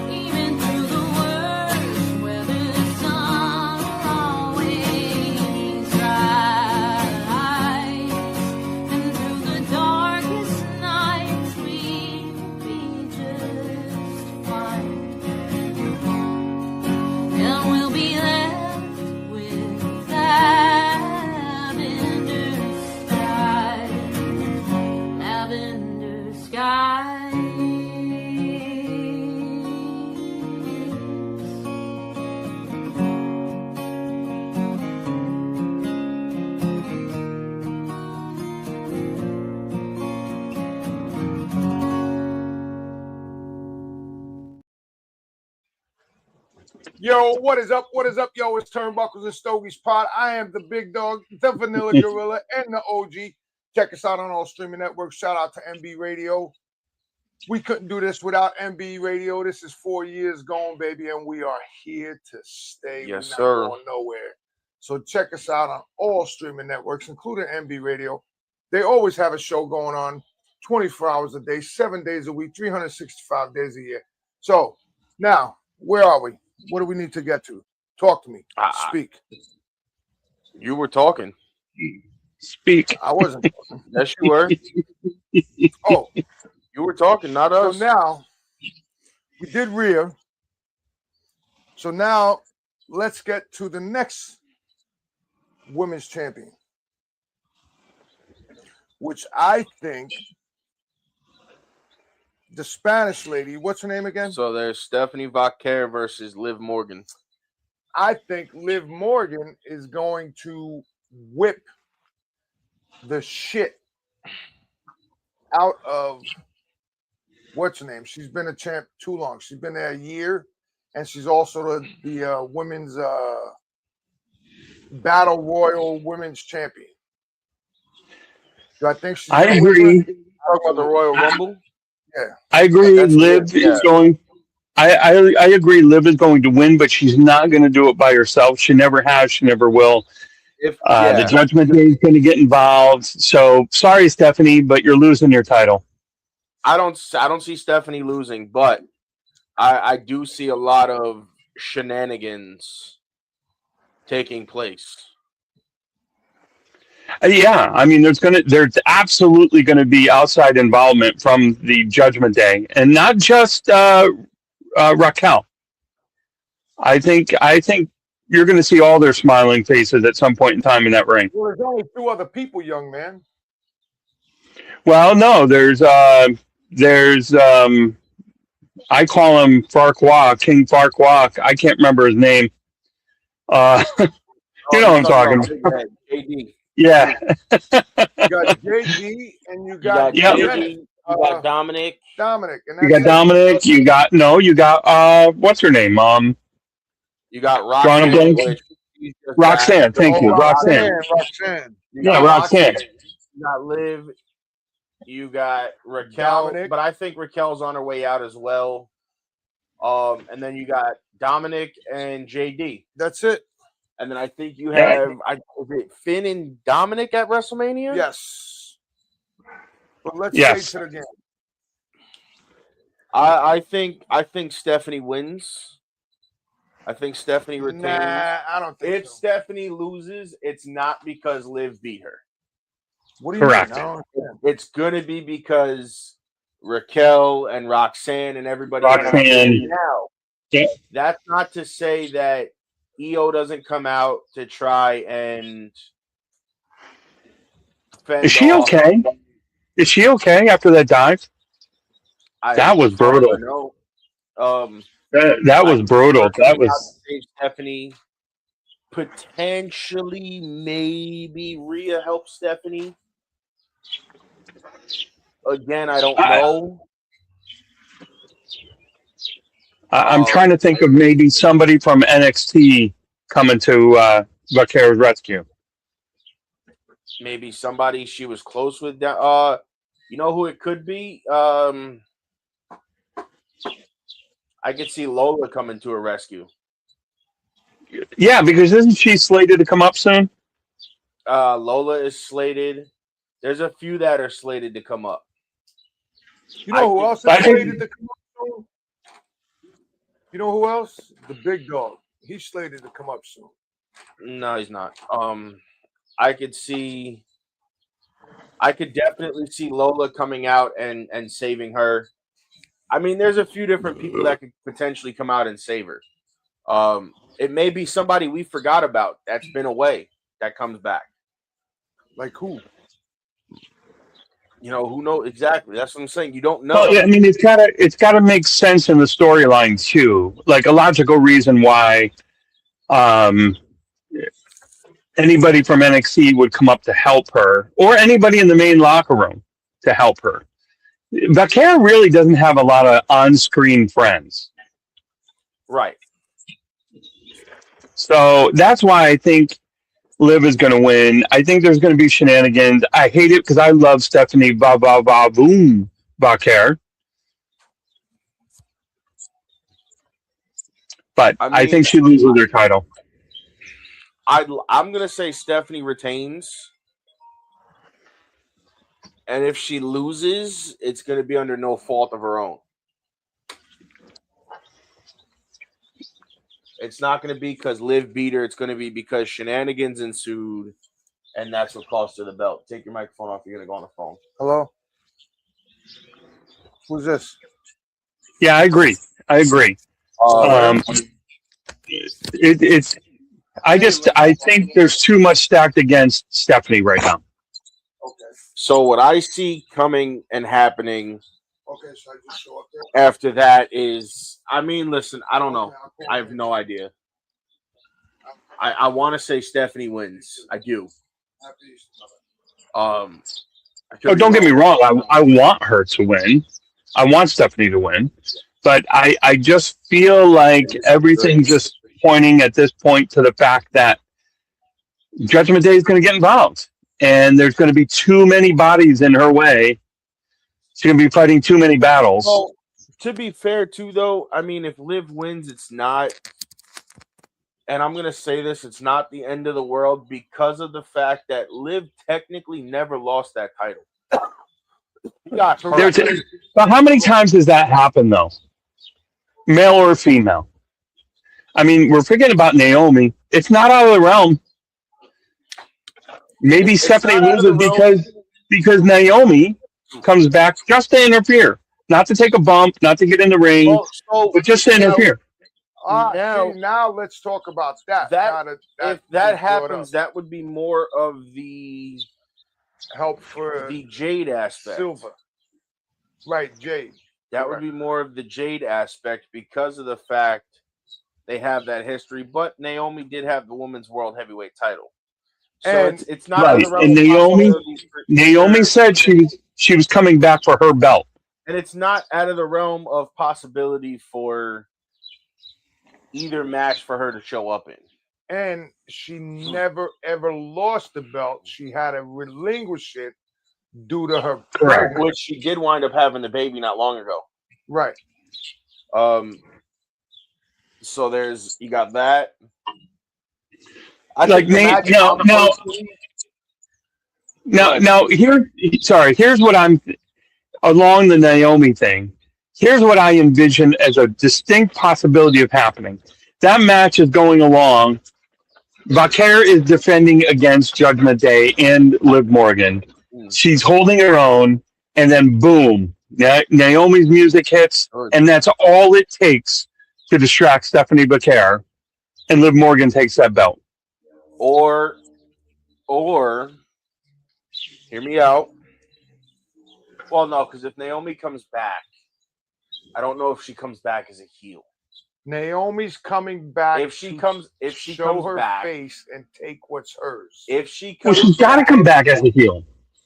Even through the worst weather, the sun will always rise. And through the darkest nights, we will be just fine. And we'll be left with lavender skies, lavender skies. Yo, what is up? What is up, yo? It's Turnbuckles and Stogies Pod. I am the big dog, the vanilla gorilla, and the OG. Check us out on all streaming networks. Shout out to MB Radio. We couldn't do this without MB Radio. This is 4 years gone, baby, and we are here to stay. Yes, We're sir. not going nowhere. So check us out on all streaming networks, including MB Radio. They always have a show going on 24 hours a day, 7 days a week, 365 days a year. So now, where are we? What do we need to get to? Talk to me. Speak. You were talking. Speak. I wasn't talking. Yes, you were. Oh, You were talking, not so us. now we did Rhea. So now let's get to the next women's champion, which I think the Spanish lady, what's her name again? So there's Stephanie Vaquer versus Liv Morgan. I think Liv Morgan is going to whip the shit out of what's her name? She's been a champ too long. She's been there a year, and she's also the women's Battle Royal Women's Champion. Do I think she's? I agree. Talking about the Royal Rumble. Yeah, I agree. That's Liv good, yeah. is going. I agree. Liv is going to win, but she's not going to do it by herself. She never has. She never will. The Judgment Day is going to get involved. So sorry, Stephanie, but you're losing your title. I don't see Stephanie losing, but I do see a lot of shenanigans taking place. Yeah, I mean, there's absolutely going to be outside involvement from the Judgment Day, and not just Raquel. I think you're going to see all their smiling faces at some point in time in that ring. Well, there's only 2 other people, young man. Well, no, there's I call him Farquaad, King Farquaad. I can't remember his name. You know what I'm talking about. JD. Yeah. You got JD and you got JD, you got Dominic. Dominic. And You got Dominic. You got what's her name? You got Roxanne. Roxanne. Thank you, Roxanne. Yeah, Roxanne. You got Liv. You got Raquel, Dominic. but I think Raquel's on her way out as well. And then you got Dominic and JD. That's it. And then I think you have is it Finn and Dominic at WrestleMania? Yes. But let's face it again. I think Stephanie wins. I think Stephanie retains. Nah, I don't think if Stephanie loses, it's not because Liv beat her. What do you Correct. mean? It's gonna be because Raquel and Roxanne and everybody. Roxanne. Now, that's not to say that EO doesn't come out to try and. Is she okay? Is she okay after that dive? That was brutal. That was brutal. That was Stephanie. Potentially, maybe Rhea helps Stephanie. Again, I don't know. I'm trying to think of maybe somebody from NXT coming to Vaquero's rescue. Maybe somebody she was close with. You know who it could be? I could see Lola coming to a rescue. Yeah, because isn't she slated to come up soon? Lola is slated. There's a few that are slated to come up. You know who else is slated to come up soon? You know who else? The Big Dog. He's slated to come up soon. No, he's not. I could definitely see Lola coming out and saving her. I mean, there's a few different people that could potentially come out and save her. It may be somebody we forgot about that's been away that comes back. Like who? You know, who knows exactly? That's what I'm saying. You don't know. Well, I mean, it's gotta make sense in the storyline too. Like a logical reason why anybody from NXT would come up to help her, or anybody in the main locker room to help her. Vaquero really doesn't have a lot of on-screen friends. Right. So that's why I think Liv is going to win. I think there's going to be shenanigans. I hate it because I love Stephanie boom Vaquero. But I think she loses her title. I'm going to say Stephanie retains. And if she loses, it's going to be under no fault of her own. It's not going to be because Liv beat her. It's going to be because shenanigans ensued, and that's what cost her the belt. Take your microphone off. You're going to go on the phone. Hello? Who's this? Yeah, I agree. I think there's too much stacked against Stephanie right now. So what I see coming and happening Okay, so I just show up there. after that is, I mean, listen, I don't know. I have no idea. I want to say Stephanie wins. I do. Don't get me wrong. I want her to win. I want Stephanie to win, but I just feel like everything's just pointing at this point to the fact that Judgment Day is going to get involved, and there's going to be too many bodies in her way. She's going to be fighting too many battles. Well, to be fair, too, though, I mean, if Liv wins, it's not, and I'm going to say this, it's not the end of the world because of the fact that Liv technically never lost that title. But how many times has that happened, though? Male or female? I mean, we're forgetting about Naomi. It's not out of the realm. Maybe Stephanie loses because Naomi comes back just to interfere. Not to take a bump, not to get in the ring, but just to interfere. Now let's talk about that. If that happens, that would be more of the help for the Jade aspect. Silver. Right, Jade. That would be more of the Jade aspect because of the fact they have that history. But Naomi did have the women's world heavyweight title. So and it's not right. And Naomi said she was coming back for her belt. And it's not out of the realm of possibility for either match for her to show up in. And she never, ever lost the belt. She had to relinquish it due to her pregnancy. Which she did wind up having the baby not long ago. Right. So you got that. Here's what I'm along the Naomi thing. Here's what I envision as a distinct possibility of happening. That match is going along. Vaquer is defending against Judgment Day and Liv Morgan. She's holding her own, and then boom, Naomi's music hits, and that's all it takes to distract Stephanie Vaquer, and Liv Morgan takes that belt. Or, hear me out. Well, no, because if Naomi comes back, I don't know if she comes back as a heel. Naomi's coming back. If she comes her back, face and take what's hers. If she comes, she's got to come back as a heel.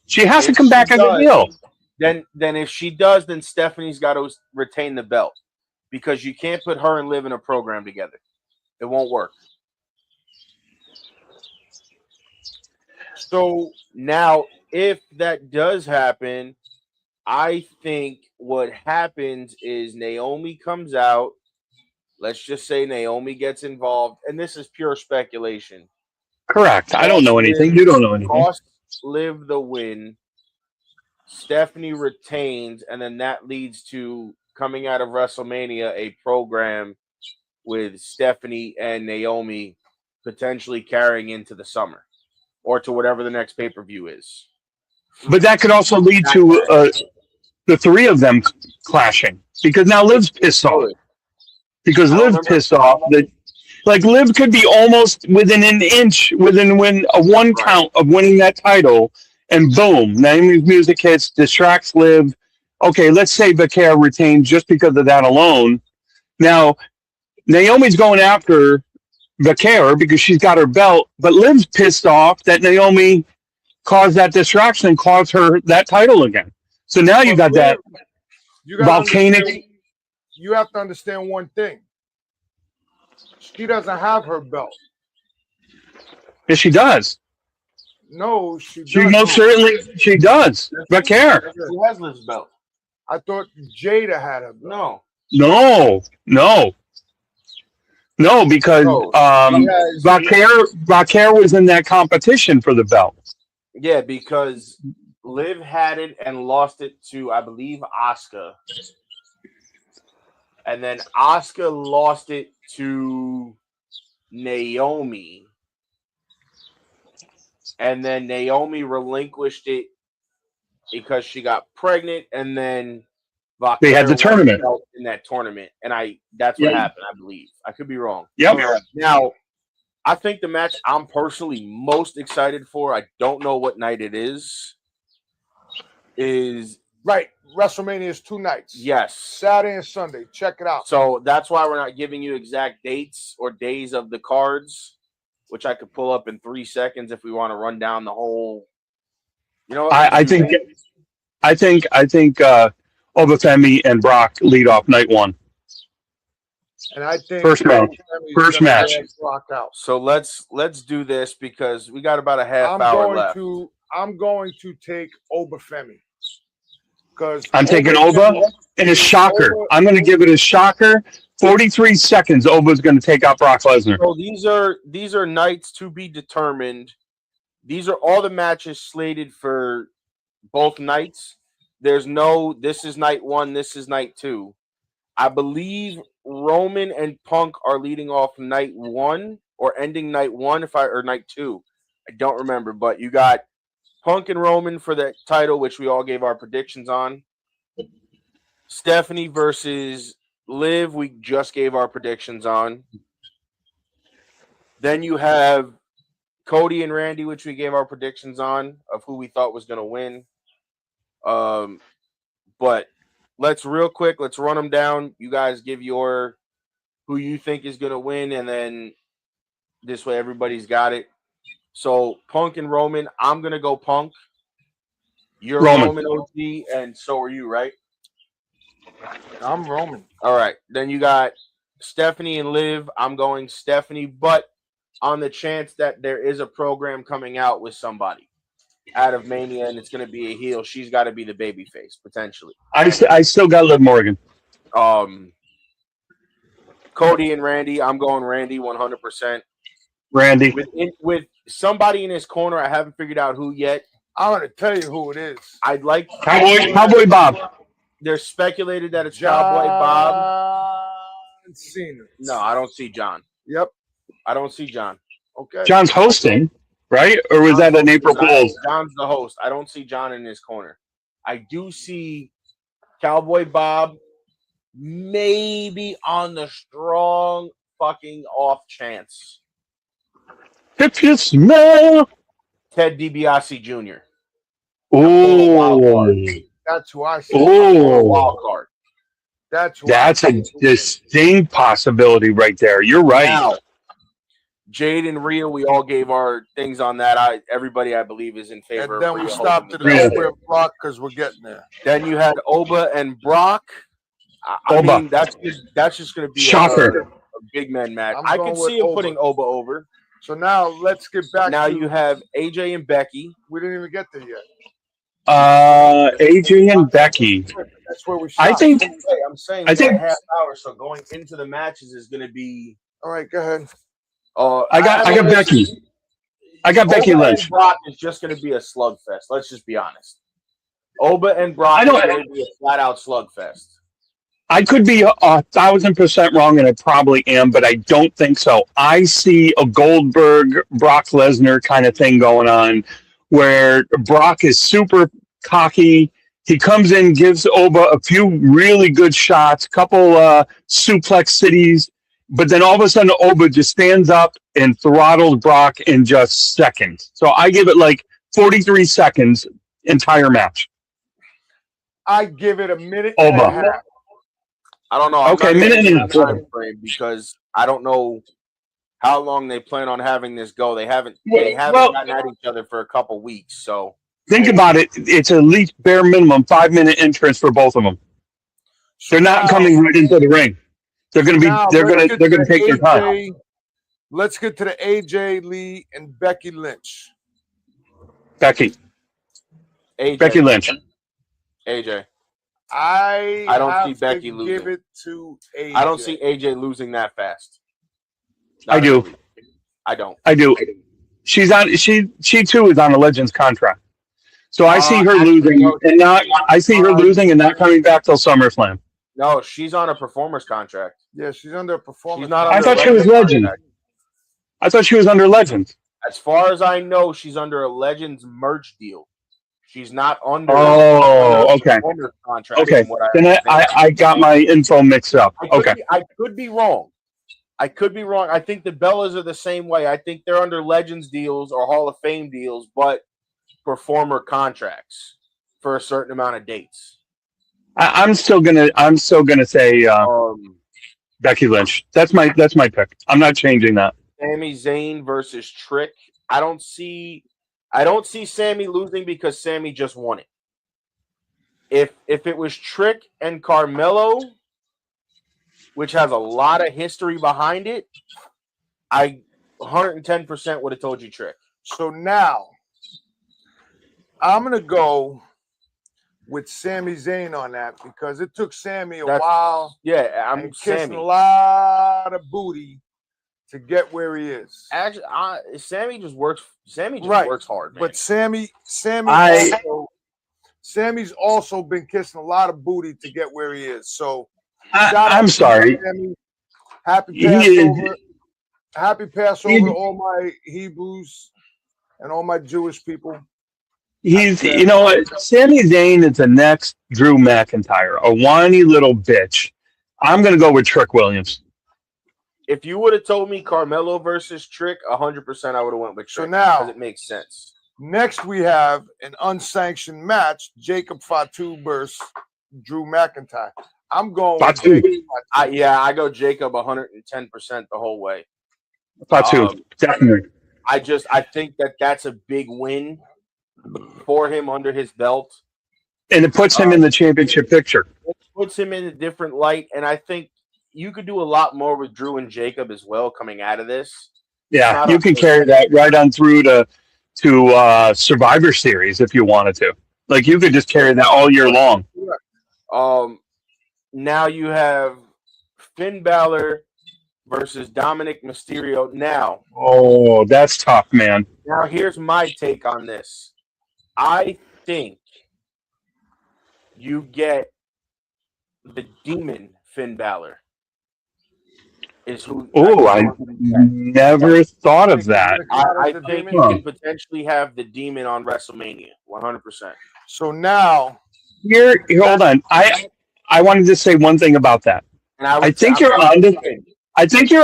She has to come back as a heel. Then if she does, then Stephanie's got to retain the belt because you can't put her and Liv in a program together. It won't work. So now, if that does happen, I think what happens is Naomi comes out. Let's just say Naomi gets involved, and this is pure speculation. Correct. I don't know anything. You don't know anything. Cost Liv the win. Stephanie retains, and then that leads to coming out of WrestleMania a program with Stephanie and Naomi potentially carrying into the summer or to whatever the next pay-per-view is. But that could also lead to the three of them clashing because now Liv's pissed off. Because Liv's pissed off that, like, Liv could be almost within an inch, within a one count of winning that title, and boom, Naomi's music hits, distracts Liv. Okay, let's say Vaquer retains just because of that alone. Now, Naomi's going after Vaquer because she's got her belt, but Liv's pissed off that Naomi caused that distraction and caused her that title again. So now you got that volcanic. You have to understand one thing. She doesn't have her belt. Yes, she does. No, she most certainly she does. Vaquer. She has Liv's belt. I thought Jada had her belt. No, because Vaquer was in that competition for the belt. Yeah, because Liv had it and lost it to, I believe, Asuka. And then Asuka lost it to Naomi. And then Naomi relinquished it because she got pregnant. And then they had the tournament in that tournament. And that's what happened, I believe. I could be wrong. Yep. Now, I think the match I'm personally most excited for, I don't know what night it is right. WrestleMania is 2 nights. Yes. Saturday and Sunday. Check it out. So that's why we're not giving you exact dates or days of the cards, which I could pull up in 3 seconds if we want to run down the whole. You know, I think Obafemi and Brock lead off night one. And I think First match. First match. Brock out. So let's do this because we got about a half hour left. I'm going to take Obafemi. I'm taking Oba and a shocker. I'm going to give it a shocker. 43 seconds. Oba's going to take out Brock Lesnar. So these are nights to be determined. These are all the matches slated for both nights. There's no, this is night one, this is night two. I believe Roman and Punk are leading off night one or ending night one, or night two. I don't remember, but you got Punk and Roman for the title, which we all gave our predictions on. Stephanie versus Liv, we just gave our predictions on. Then you have Cody and Randy, which we gave our predictions on of who we thought was going to win. But let's run them down. You guys give your who you think is going to win, and then this way everybody's got it. So Punk and Roman, I'm going to go Punk. You're Roman OG, and so are you, right? I'm Roman. All right. Then you got Stephanie and Liv. I'm going Stephanie, but on the chance that there is a program coming out with somebody out of Mania and it's going to be a heel, she's got to be the baby face, potentially. I still got Liv Morgan. Cody and Randy, I'm going Randy 100%. Randy. With somebody in his corner, I haven't figured out who yet. I'm going to tell you who it is. I'd like Cowboy Bob. There's speculated that it's Cowboy Bob. Cena. No, I don't see John. Yep. I don't see John. Okay. John's hosting, right? Or was that an April Fool's? John's the host. I don't see John in his corner. I do see Cowboy Bob maybe on the strong fucking off chance. If you smell Ted DiBiase Jr. Oh. That's who I see. Oh. Wild card. That's a distinct possibility right there. You're right. Now, Jade and Rhea, we all gave our things on that. Everybody, I believe, is in favor. And then of we Rhea stopped at Hogan. Oba and Brock because we're getting there. Then you had Oba and Brock. I mean, that's just going to be shocker. A big man match. I can see him putting Oba over. So now let's get back. Now you have AJ and Becky. We didn't even get there yet. AJ and Becky. That's where we stopped. I'm saying a half hour. So going into the matches is going to be. All right, go ahead. I got Becky. I got Becky Lynch. And Brock is just going to be a slugfest. Let's just be honest. Oba and Brock is going to be a flat out slugfest. I could be 1,000% wrong, and I probably am, but I don't think so. I see a Goldberg, Brock Lesnar kind of thing going on, where Brock is super cocky. He comes in, gives Oba a few really good shots, couple suplex cities, but then all of a sudden Oba just stands up and throttles Brock in just seconds. So I give it like 43 seconds entire match. I give it a minute Oba. and a half. I don't know. Okay, minute and a half. Time frame because I don't know how long they plan on having this go. They haven't gotten at each other for a couple weeks. So think about it. It's at least bare minimum 5-minute entrance for both of them. They're not coming right into the ring. They're going to be. They're going to take their time. Let's get to the AJ Lee and Becky Lynch. Becky Lynch. AJ. I don't see Becky losing. Give it to AJ. I don't see AJ losing that fast. I do. I don't. I do. She's on. She too is on a Legends contract. So I see her losing and not. I see her losing and not coming back till SummerSlam. No, she's on a performer's contract. Yeah, she's under a performance. She's not. I thought she was Legend. I thought she was under Legends. As far as I know, she's under a Legends merch deal. She's not under. Oh, okay. Contract. Okay. Then I got my info mixed up. I could be wrong. I think the Bellas are the same way. I think they're under Legends deals or Hall of Fame deals, but performer contracts for a certain amount of dates. I'm still gonna say Becky Lynch. That's my pick. I'm not changing that. Sami Zayn versus Trick. I don't see Sammy losing because Sammy just won it. If it was Trick and Carmelo, which has a lot of history behind it, I 110% would have told you Trick. So now I'm gonna go with Sami Zayn on that because it took Sammy a while. Yeah, I'm and kissing Sammy. a lot of booty to get where he is. Actually, Sammy just works. Sammy just works hard, man. But Sammy's also been kissing a lot of booty to get where he is. So I'm sorry. Sammy. Happy Passover. Happy Passover to all my Hebrews and all my Jewish people. You know what? Sami Zayn is the next Drew McIntyre, a whiny little bitch. I'm going to go with Trick Williams. If you would have told me Carmelo versus Trick, 100% I would have went with Trick. So now, because it makes sense. Next, we have an unsanctioned match: Jacob Fatu versus Drew McIntyre. I'm going with Jacob Fatu. I go Jacob 110% the whole way. Fatu, definitely. I think that's a big win for him under his belt. And it puts him in the championship picture. It puts him in a different light, and I think you could do a lot more with Drew and Jacob as well coming out of this. Yeah, you can carry that right on through to Survivor Series if you wanted to. Like, you could just carry that all year long. Now you have Finn Balor versus Dominic Mysterio. Now, oh, that's tough, man. Now, here's my take on this. I think you get the Demon Finn Balor. Oh, I never thought of that. I think you can potentially have the Demon on WrestleMania, 100%. So now, here, hold on. I wanted to say one thing about that. I think you're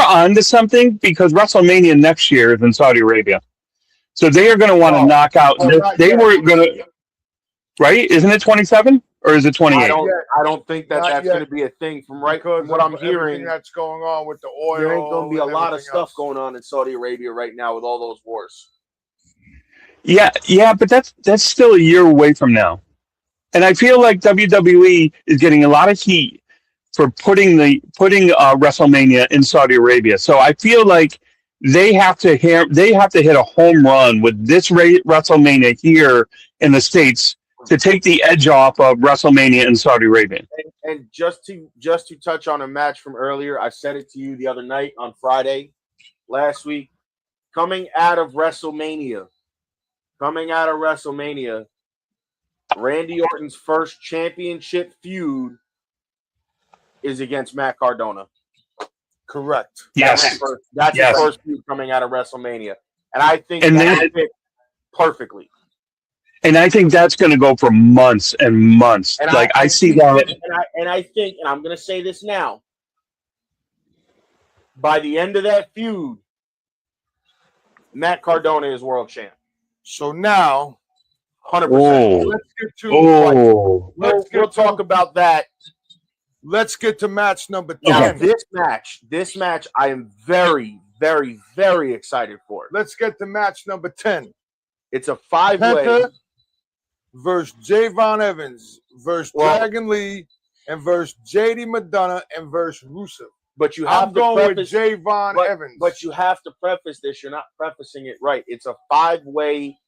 onto something because WrestleMania next year is in Saudi Arabia, so they are going to want to knock out. They were going to, right? Isn't it 27 or is it 28? I don't think that's going to be a thing from what I'm hearing. That's going on with the oil. There ain't going to be a lot of stuff going on in Saudi Arabia right now with all those wars. Yeah, but that's still a year away from now, and I feel like WWE is getting a lot of heat for putting WrestleMania in Saudi Arabia. So I feel like they have to hit a home run with this WrestleMania here in the States to take the edge off of WrestleMania in Saudi Arabia. And just to touch on a match from earlier, I said it to you the other night on Friday last week. Coming out of WrestleMania, Randy Orton's first championship feud is against Matt Cardona. Correct. Yes. That's his first feud coming out of WrestleMania. And I think that fit perfectly. And I think that's going to go for months and months. And I see that. And I think, and I'm going to say this now, by the end of that feud, Matt Cardona is world champ. So now, 100%. Let's get to we'll talk about that. Let's get to match number 10. Now, this match, I am very, very, very excited for. Let's get to match number 10. It's a 5-way versus Javon Evans versus Dragon Lee and versus JD McDonough and versus Rusev. But you have I'm going with Javon Evans. But you have to preface this. You're not prefacing it right. It's a 5-way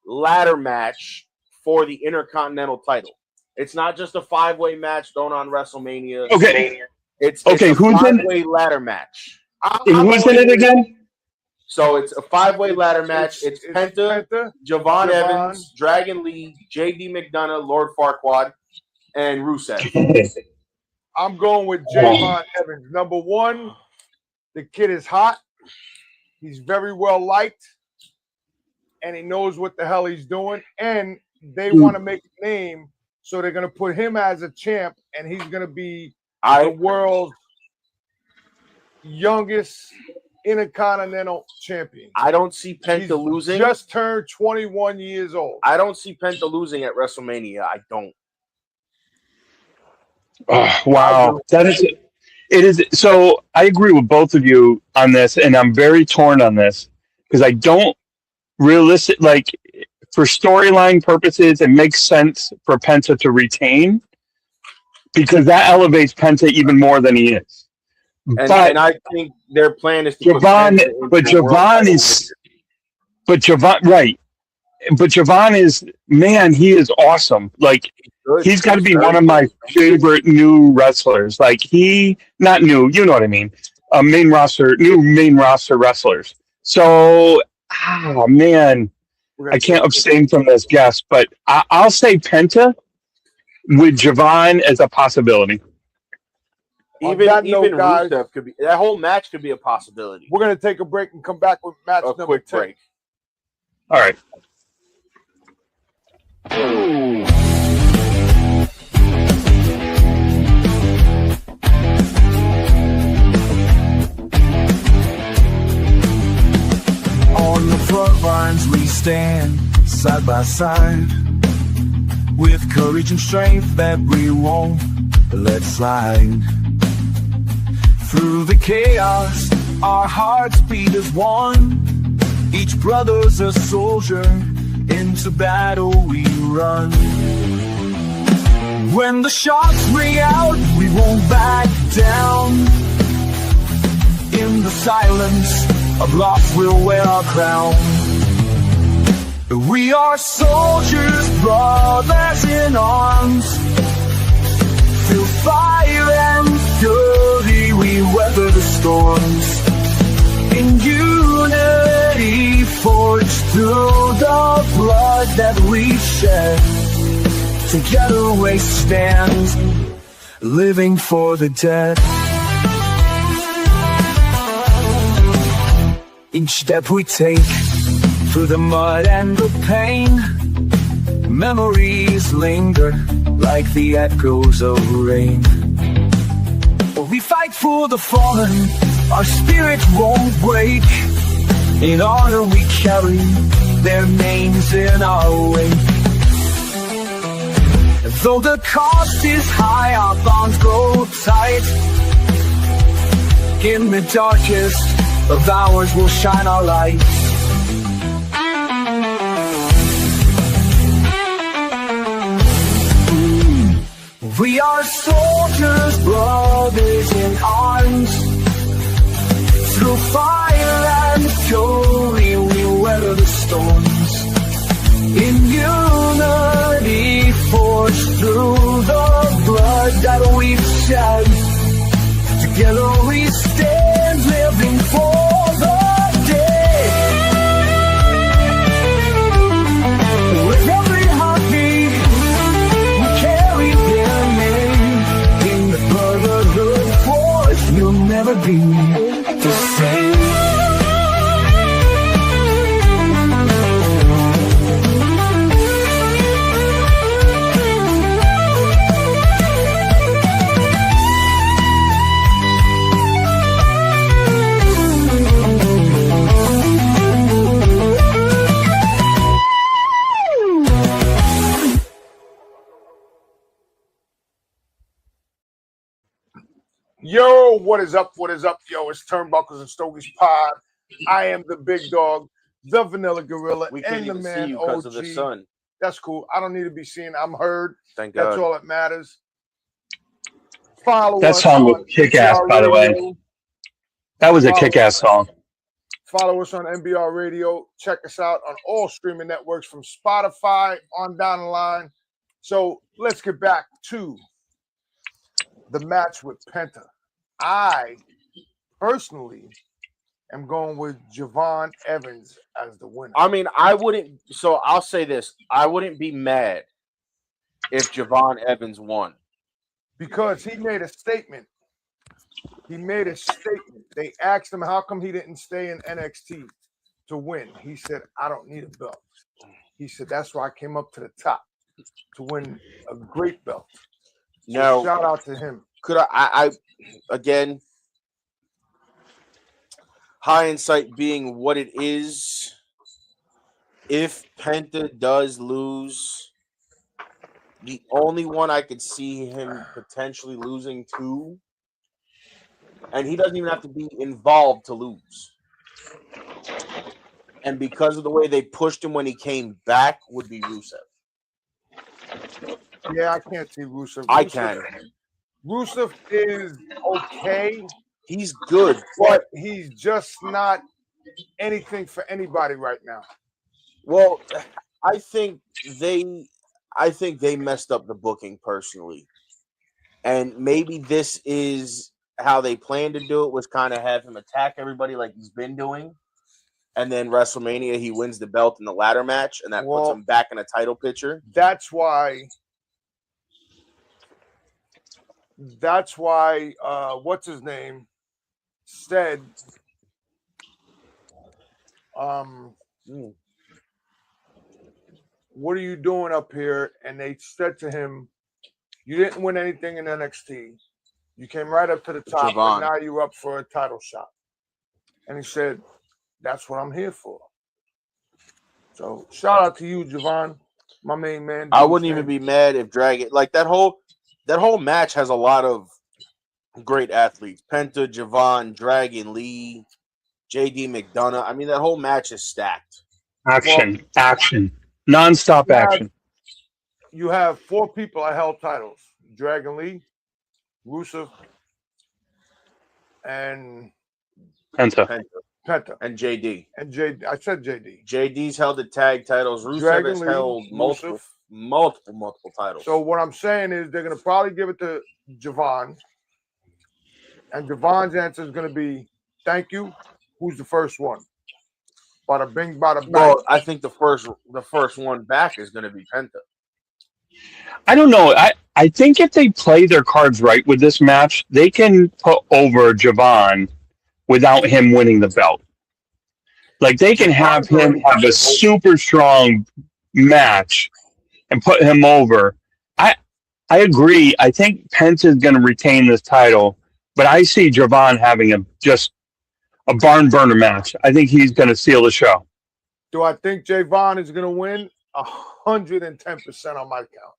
ladder match for the Intercontinental title. It's not just a 5-way match thrown on WrestleMania. Okay. It's a 5-way ladder match. Who's in it again? So it's a 5-way ladder match. It's Penta, Javon Evans, Dragon Lee, JD McDonough, Lord Farquaad, and Rusev. I'm going with Javon Evans. Number one, the kid is hot. He's very well liked. And he knows what the hell he's doing. And they want to make a name. So they're going to put him as a champ, and he's going to be the world's youngest Intercontinental champion. I don't see Penta losing. Just turned 21 years old. I don't see Penta losing at WrestleMania. I don't. Wow. It is. So I agree with both of you on this, and I'm very torn on this because I don't for storyline purposes, it makes sense for Penta to retain because that elevates Penta even more than he is. And I think their plan is to Javon, put Javon right. But Javon is, man, he is awesome. Like, he's got to be one of my favorite new wrestlers. Like, not new, you know what I mean? New main roster wrestlers. So, man, I can't abstain from this guess, but I'll say Penta with Javon as a possibility. Even Rusev could be, that whole match could be a possibility. We're going to take a break and come back with match number 10. Quick break. All right. On the front lines we stand side by side, with courage and strength that we won't let slide. Through the chaos, our hearts beat as one. Each brother's a soldier, into battle we run. When the shots ring out, we won't back down. In the silence of loss, we'll wear our crown. We are soldiers, brothers in arms. Through fire and fury, we weather the storms. In unity, forged through the blood that we shed. Together we stand, living for the dead. Each step we take through the mud and the pain, memories linger like the echoes of rain. We fight for the fallen, our spirit won't break. In honor we carry their names in our wake. Though the cost is high, our bonds grow tight. In the darkest of hours we'll shine our light. We are soldiers, brothers in arms. Through fire and fury, we weather the storms. In unity, forged through the blood that we've shed. Together we stand, living for the day. With every heartbeat, we carry their name. In the brotherhood force, you'll never be the same. Yo, what is up? What is up? Yo, it's Turnbuckles and Stogies Pod. I am the big dog, the Vanilla Gorilla, and the man see you OG. of the sun. That's cool. I don't need to be seen. I'm heard. Thank God. That's all that matters. Follow that us song was on kick-ass, NBR by the way. Radio. That was a kick-ass song. Follow us on NBR Radio. Check us out on all streaming networks from Spotify on down the line. So let's get back to the match with Penta. I personally am going with Javon Evans as the winner. I mean, I wouldn't. So I'll say this: I wouldn't be mad if Javon Evans won because he made a statement. He made a statement. They asked him how come he didn't stay in NXT to win. He said, "I don't need a belt." He said, "That's why I came up to the top to win a great belt." So no, shout out to him. Could I again, hindsight being what it is, if Penta does lose, the only one I could see him potentially losing to, and he doesn't even have to be involved to lose, and because of the way they pushed him when he came back, would be Rusev. Yeah, I can't see Rusev. I can. Rusev is okay. He's good, but he's just not anything for anybody right now. Well, I think they messed up the booking personally. And maybe this is how they planned to do it, was kind of have him attack everybody like he's been doing. And then WrestleMania, he wins the belt in the ladder match, and that puts him back in a title picture. That's why what's his name said, what are you doing up here? And they said to him, you didn't win anything in NXT. You came right up to the top, and now you're up for a title shot. And he said, that's what I'm here for. So shout out to you, Javon, my main man. I wouldn't even be mad if Dragon, like that whole match has a lot of great athletes. Penta, Javon, Dragon Lee, JD McDonough. I mean, that whole match is stacked. Action. Non-stop action. You have 4 people that held titles. Dragon Lee, Rusev, and Penta. And JD. I said JD. JD's held the tag titles. Rusev has held multiple titles. So what I'm saying is they're going to probably give it to Javon. And Javon's answer is going to be, thank you. Who's the first one? Bada bing, bada bang. Well, I think the first one back is going to be Penta. I don't know. I think if they play their cards right with this match, they can put over Javon without him winning the belt. Like, they can have him have a super strong match and put him over. I agree. I think Penta is going to retain this title, but I see Javon having just a barn burner match. I think he's going to seal the show. Do I think Javon is going to win? 110% on my count.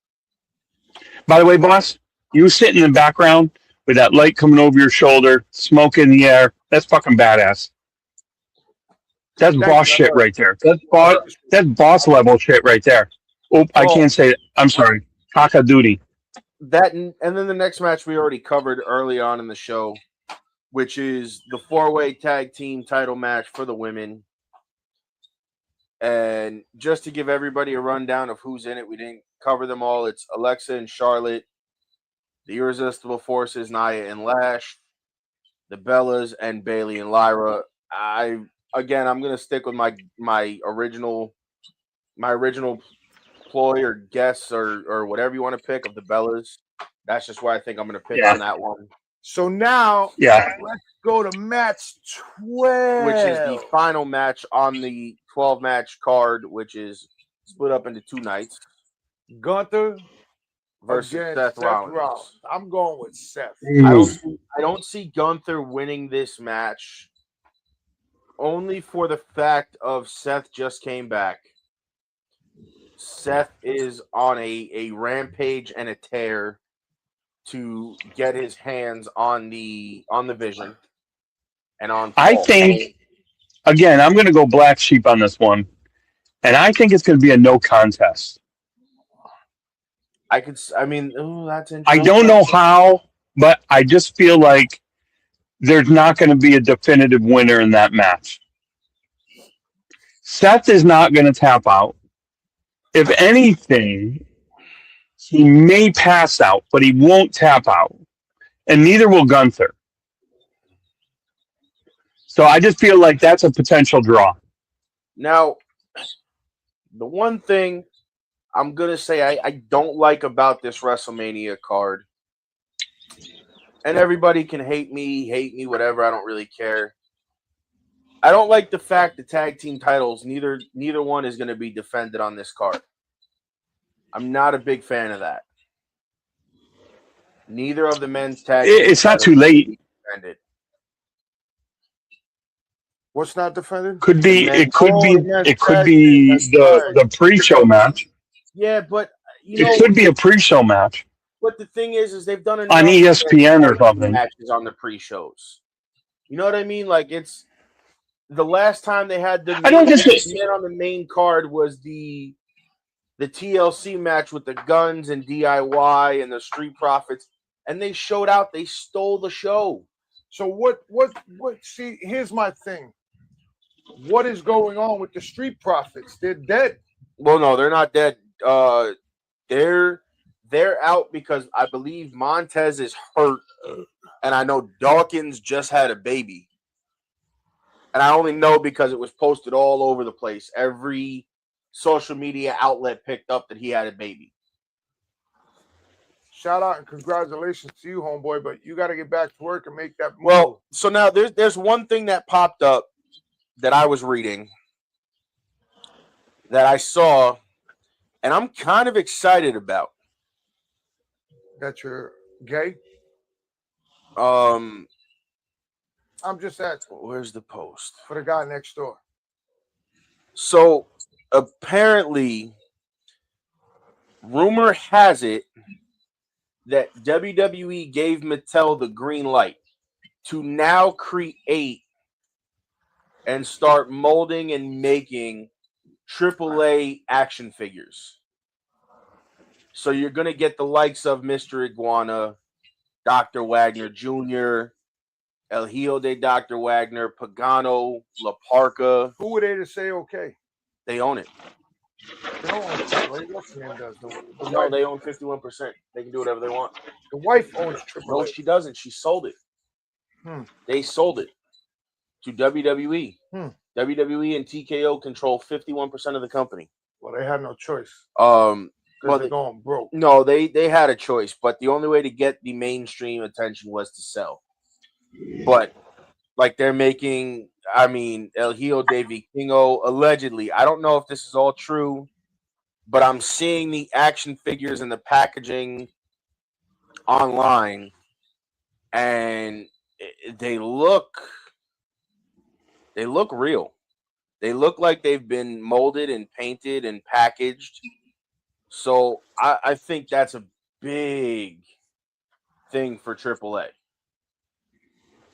By the way, boss, you sit in the background with that light coming over your shoulder, smoke in the air. That's fucking badass. That's boss shit right there. That's boss level shit right there. Oh, I can't say it. I'm sorry. Kaka duty. That and then the next match we already covered early on in the show, which is the 4-way tag team title match for the women. And just to give everybody a rundown of who's in it, we didn't cover them all. It's Alexa and Charlotte, the Irresistible Forces, Nia and Lash, the Bellas, and Bayley and Lyra. I'm going to stick with my original ploy or guess or whatever you want to pick of the Bellas. That's just why I think I'm going to pick on that one. So now, let's go to match 12. Which is the final match on the 12-match card, which is split up into 2 nights. Gunther versus Seth Rollins. I'm going with Seth. I don't see Gunther winning this match, only for the fact of Seth just came back. Seth is on a rampage and a tear to get his hands on the Vision and on Paul. I think, again, I'm going to go black sheep on this one, and I think it's going to be a no contest. That's interesting. I don't know how, but I just feel like there's not going to be a definitive winner in that match. Seth is not going to tap out. If anything, he may pass out, but he won't tap out. And neither will Gunther. So I just feel like that's a potential draw. Now, the one thing I'm going to say I don't like about this WrestleMania card, and everybody can hate me, whatever, I don't really care. I don't like the fact the tag team titles, neither one is going to be defended on this card. I'm not a big fan of that. Neither of the men's tag team it's not too late. Defended. What's not defended? It could be the pre-show match. Yeah, but it could be a pre-show match. But the thing is they've done on ESPN or something matches on the pre-shows. You know what I mean? Like the last time they had the I don't just man on the main card was the TLC match with the Guns and DIY and the Street Profits, and they showed out. They stole the show. So what? See, here's my thing. What is going on with the Street Profits? They're dead. Well, no, they're not dead. They're out because I believe Montez is hurt, and I know Dawkins just had a baby. And I only know because it was posted all over the place. Every social media outlet picked up that he had a baby. Shout out and congratulations to you, homeboy, but you got to get back to work and make that move. Well, so now there's one thing that popped up that I was reading that I saw, and I'm kind of excited about. That you're gay? I'm just asking. Where's the post? For the guy next door. So apparently, rumor has it that WWE gave Mattel the green light to now create and start molding and making AAA action figures. So you're going to get the likes of Mr. Iguana, Dr. Wagner Jr., El Hijo de Dr. Wagner, Pagano, La Parca. Who were they to say okay? They own it. They don't own AAA. What's the name does? No, they own 51%. They can do whatever they want. The wife owns AAA. No, she doesn't. She sold it. They sold it to WWE. WWE and TKO control 51% of the company. Well, they had no choice. Well, they're going broke. No, they had a choice, but the only way to get the mainstream attention was to sell. But like they're making, I mean, El Hijo de Vikingo allegedly. I don't know if this is all true, but I'm seeing the action figures and the packaging online, and they look real. They look like they've been molded and painted and packaged. So I think that's a big thing for AAA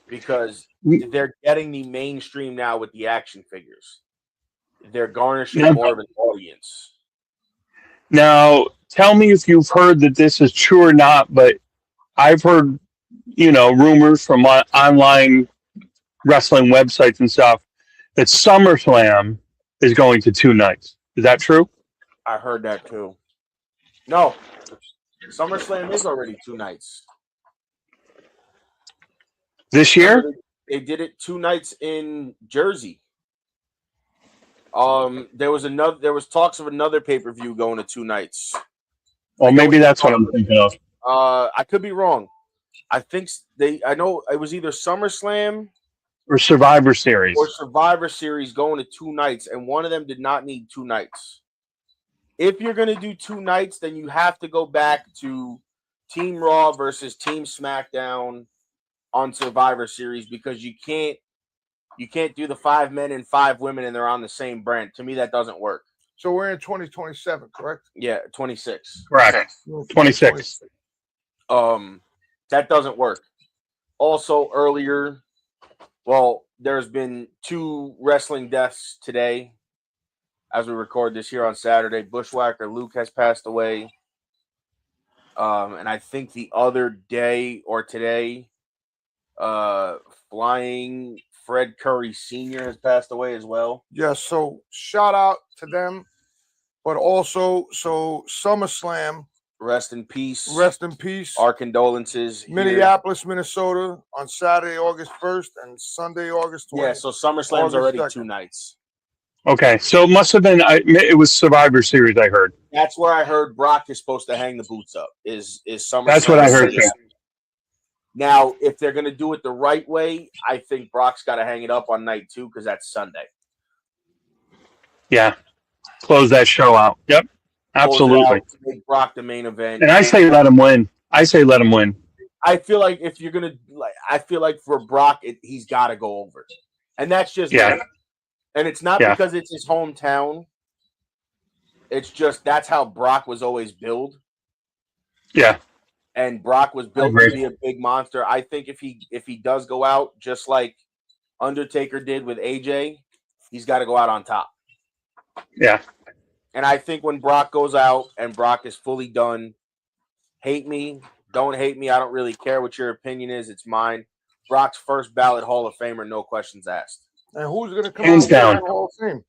because they're getting the mainstream now with the action figures. They're garnishing more of an audience. Now, tell me if you've heard that this is true or not, but I've heard, rumors from online wrestling websites and stuff that SummerSlam is going to 2 nights. Is that true? I heard that too. No, SummerSlam is already 2 nights. This year? They did it 2 nights in Jersey. There was talks of another pay-per-view going to 2 nights. Well, maybe that's what I'm thinking of. I could be wrong. I know it was either SummerSlam or Survivor Series. Going to 2 nights, and one of them did not need 2 nights. If you're going to do 2 nights, then you have to go back to Team Raw versus Team SmackDown on Survivor Series because you can't do the 5 men and 5 women and they're on the same brand. To me, that doesn't work. So we're in 2027, correct? Yeah, 26. Correct. 26. That doesn't work. Also, earlier, there's been 2 wrestling deaths today. As we record this here on Saturday, Bushwhacker Luke has passed away. And I think the other day or today, Flying Fred Curry Sr. has passed away as well. Yes, so shout out to them. But also, SummerSlam. Rest in peace. Rest in peace. Our condolences. Minneapolis, Minnesota on Saturday, August 1st and Sunday, August 20th. Yeah, so SummerSlam's already 2 nights. Okay, so it must have been. It was Survivor Series. I heard. That's where I heard Brock is supposed to hang the boots up. Is SummerSlam? That's what I heard. Now, if they're going to do it the right way, I think Brock's got to hang it up on night 2 because that's Sunday. Yeah, close that show out. Yep, absolutely. Make Brock the main event, and I say let him win. I feel like if you're gonna for Brock, he's got to go over, and that's just me. And it's not because it's his hometown. It's just that's how Brock was always billed. Yeah. And Brock was built to be a big monster. I think if he does go out, just like Undertaker did with AJ, he's got to go out on top. Yeah. And I think when Brock goes out and Brock is fully done, hate me, don't hate me, I don't really care what your opinion is. It's mine. Brock's first ballot Hall of Famer, no questions asked. And who's going to come Hands out down. with the Hall of Fame?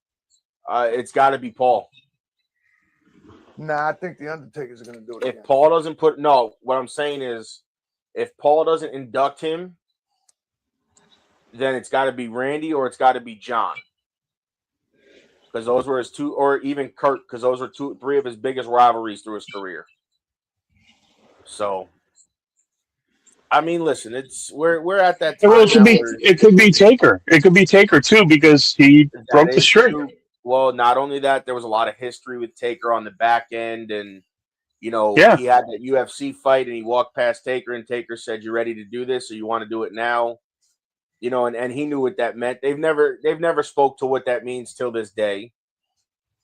It's got to be Paul. Nah, I think the Undertaker's going to do it. If again. Paul doesn't put no, what I'm saying is, if Paul doesn't induct him, then it's got to be Randy or it's got to be John, because those were his two, or even Kurt, because those were three of his biggest rivalries through his career. So, I mean, listen, we're at that time. Well, it could be Taker. It could be Taker too, because he broke the streak. True. Well, not only that, there was a lot of history with Taker on the back end, and he had that UFC fight, and he walked past Taker, and Taker said, "You ready to do this, or you want to do it now?" And he knew what that meant. They've never spoke to what that means till this day,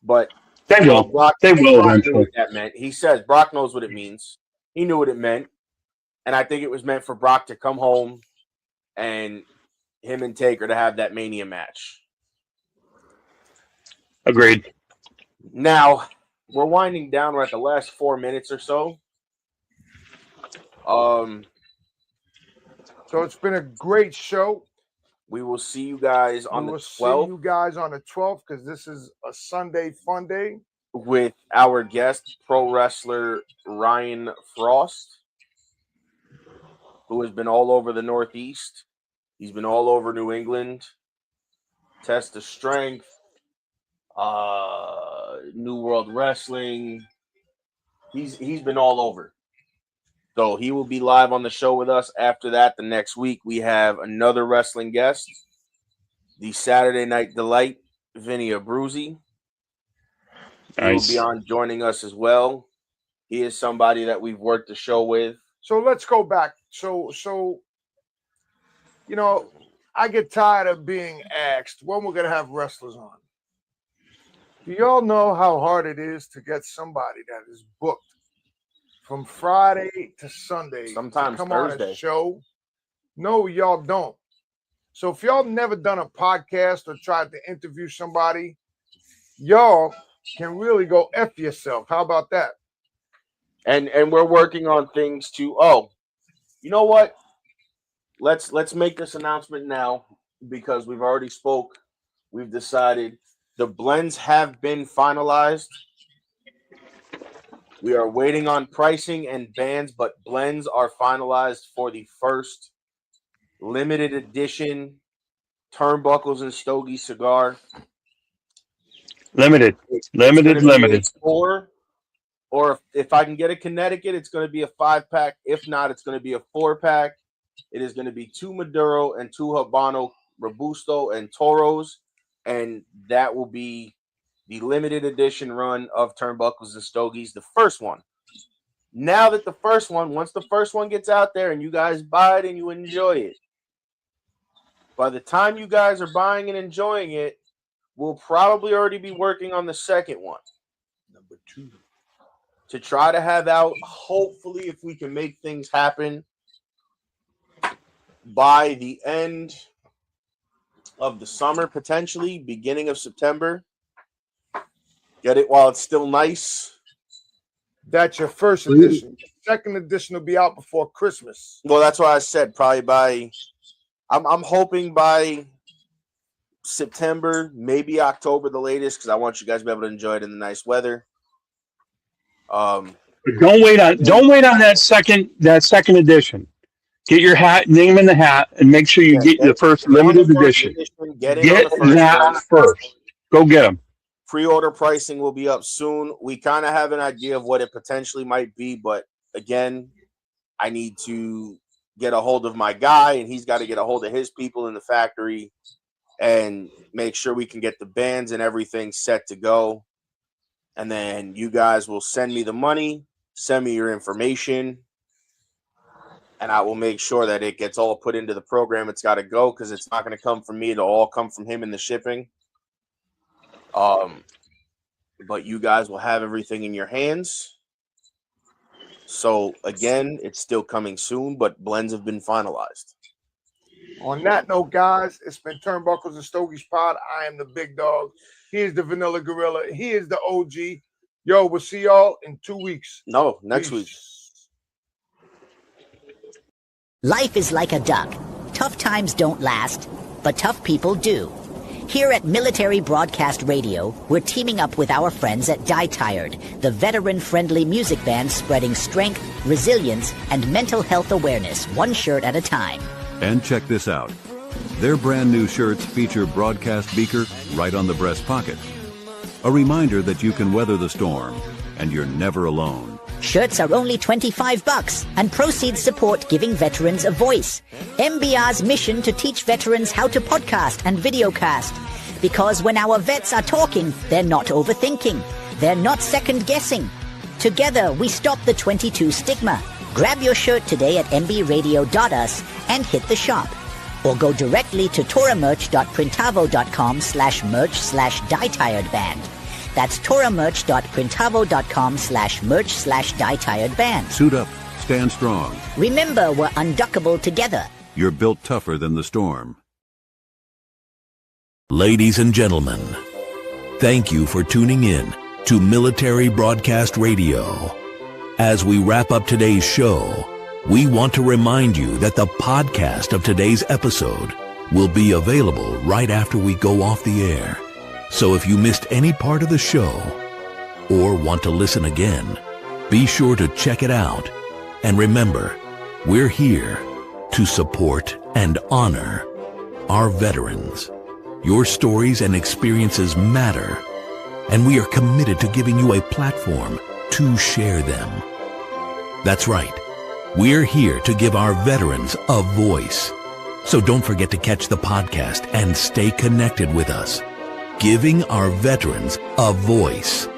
but they will. Brock Eventually. knew what that meant. He says Brock knows what it means. He knew what it meant, and I think it was meant for Brock to come home and him and Taker to have that Mania match. Agreed. Now, we're winding down. We're at the last 4 minutes or so. So it's been a great show. We will see you guys on the 12th. We will see you guys on the 12th, because this is a Sunday fun day. With our guest, pro wrestler Ryan Frost, who has been all over the Northeast. He's been all over New England. Test of Strength. New World Wrestling. He's been all over. So he will be live on the show with us. After that, the next week, we have another wrestling guest, the Saturday Night Delight, Vinny Abruzzi. Nice. He will be on joining us as well. He is somebody that we've worked the show with. So let's go back. So I get tired of being asked when we're going to have wrestlers on. Do y'all know how hard it is to get somebody that is booked from Friday to Sunday, sometimes to come Thursday on a show? No, y'all don't. So if y'all never done a podcast or tried to interview somebody, y'all can really go F yourself. How about that? And we're working on things to, you know what? Let's make this announcement now, because we've already spoke. We've decided the blends have been finalized. We are waiting on pricing and bands, but blends are finalized for the first limited edition Turnbuckles and Stogie cigar. Limited. 4, or if I can get a Connecticut, it's going to be a 5-pack. If not, it's going to be a 4-pack. It is going to be 2 Maduro and 2 Habano Robusto and Toros, and that will be the limited edition run of Turnbuckles and Stogies, the first one. Now that once the first one gets out there and you guys buy it and you enjoy it, by the time you guys are buying and enjoying it, we'll probably already be working on the second one. Number 2. To try to have out, hopefully, if we can make things happen, by the end of the summer, potentially, beginning of September. Get it while it's still nice. That's your first edition. Second edition will be out before Christmas. Well, that's why I said probably by, I'm hoping by September, maybe October the latest, because I want you guys to be able to enjoy it in the nice weather. Don't wait on that second edition. Get your name in the hat and make sure you get the first limited edition. Get that first. Go get them. Pre-order pricing will be up soon. We kind of have an idea of what it potentially might be, but again, I need to get a hold of my guy, and he's got to get a hold of his people in the factory and make sure we can get the bands and everything set to go. And then you guys will send me the money, send me your information, and I will make sure that it gets all put into the program. It's got to go, because it's not going to come from me. It'll all come from him in the shipping. But you guys will have everything in your hands. So again, it's still coming soon, but blends have been finalized. On that note, guys, it's been Turnbuckles and Stogies Pod. I am the big dog. He is the Vanilla Gorilla. He is the OG. Yo, we'll see y'all in 2 weeks. No, next week. Life is like a duck. Tough times don't last, but tough people do. Here at Military Broadcast Radio, we're teaming up with our friends at Die Tired, the veteran-friendly music band spreading strength, resilience, and mental health awareness one shirt at a time. And check this out. Their brand new shirts feature broadcast beaker right on the breast pocket. A reminder that you can weather the storm, and you're never alone. Shirts are only $25, and proceeds support giving veterans a voice. MBR's mission to teach veterans how to podcast and videocast. Because when our vets are talking, they're not overthinking. They're not second-guessing. Together, we stop the 22 stigma. Grab your shirt today at mbradio.us and hit the shop. Or go directly to toramerch.printavo.com/merch/dietiredband. That's toramerch.printavo.com/merch/dietiredband. Suit up, stand strong. Remember, we're unduckable together. You're built tougher than the storm. Ladies and gentlemen, thank you for tuning in to Military Broadcast Radio. As we wrap up today's show, we want to remind you that the podcast of today's episode will be available right after we go off the air. So if you missed any part of the show or want to listen again, be sure to check it out. And remember, we're here to support and honor our veterans. Your stories and experiences matter, and we are committed to giving you a platform to share them. That's right. We're here to give our veterans a voice. So don't forget to catch the podcast and stay connected with us. Giving our veterans a voice.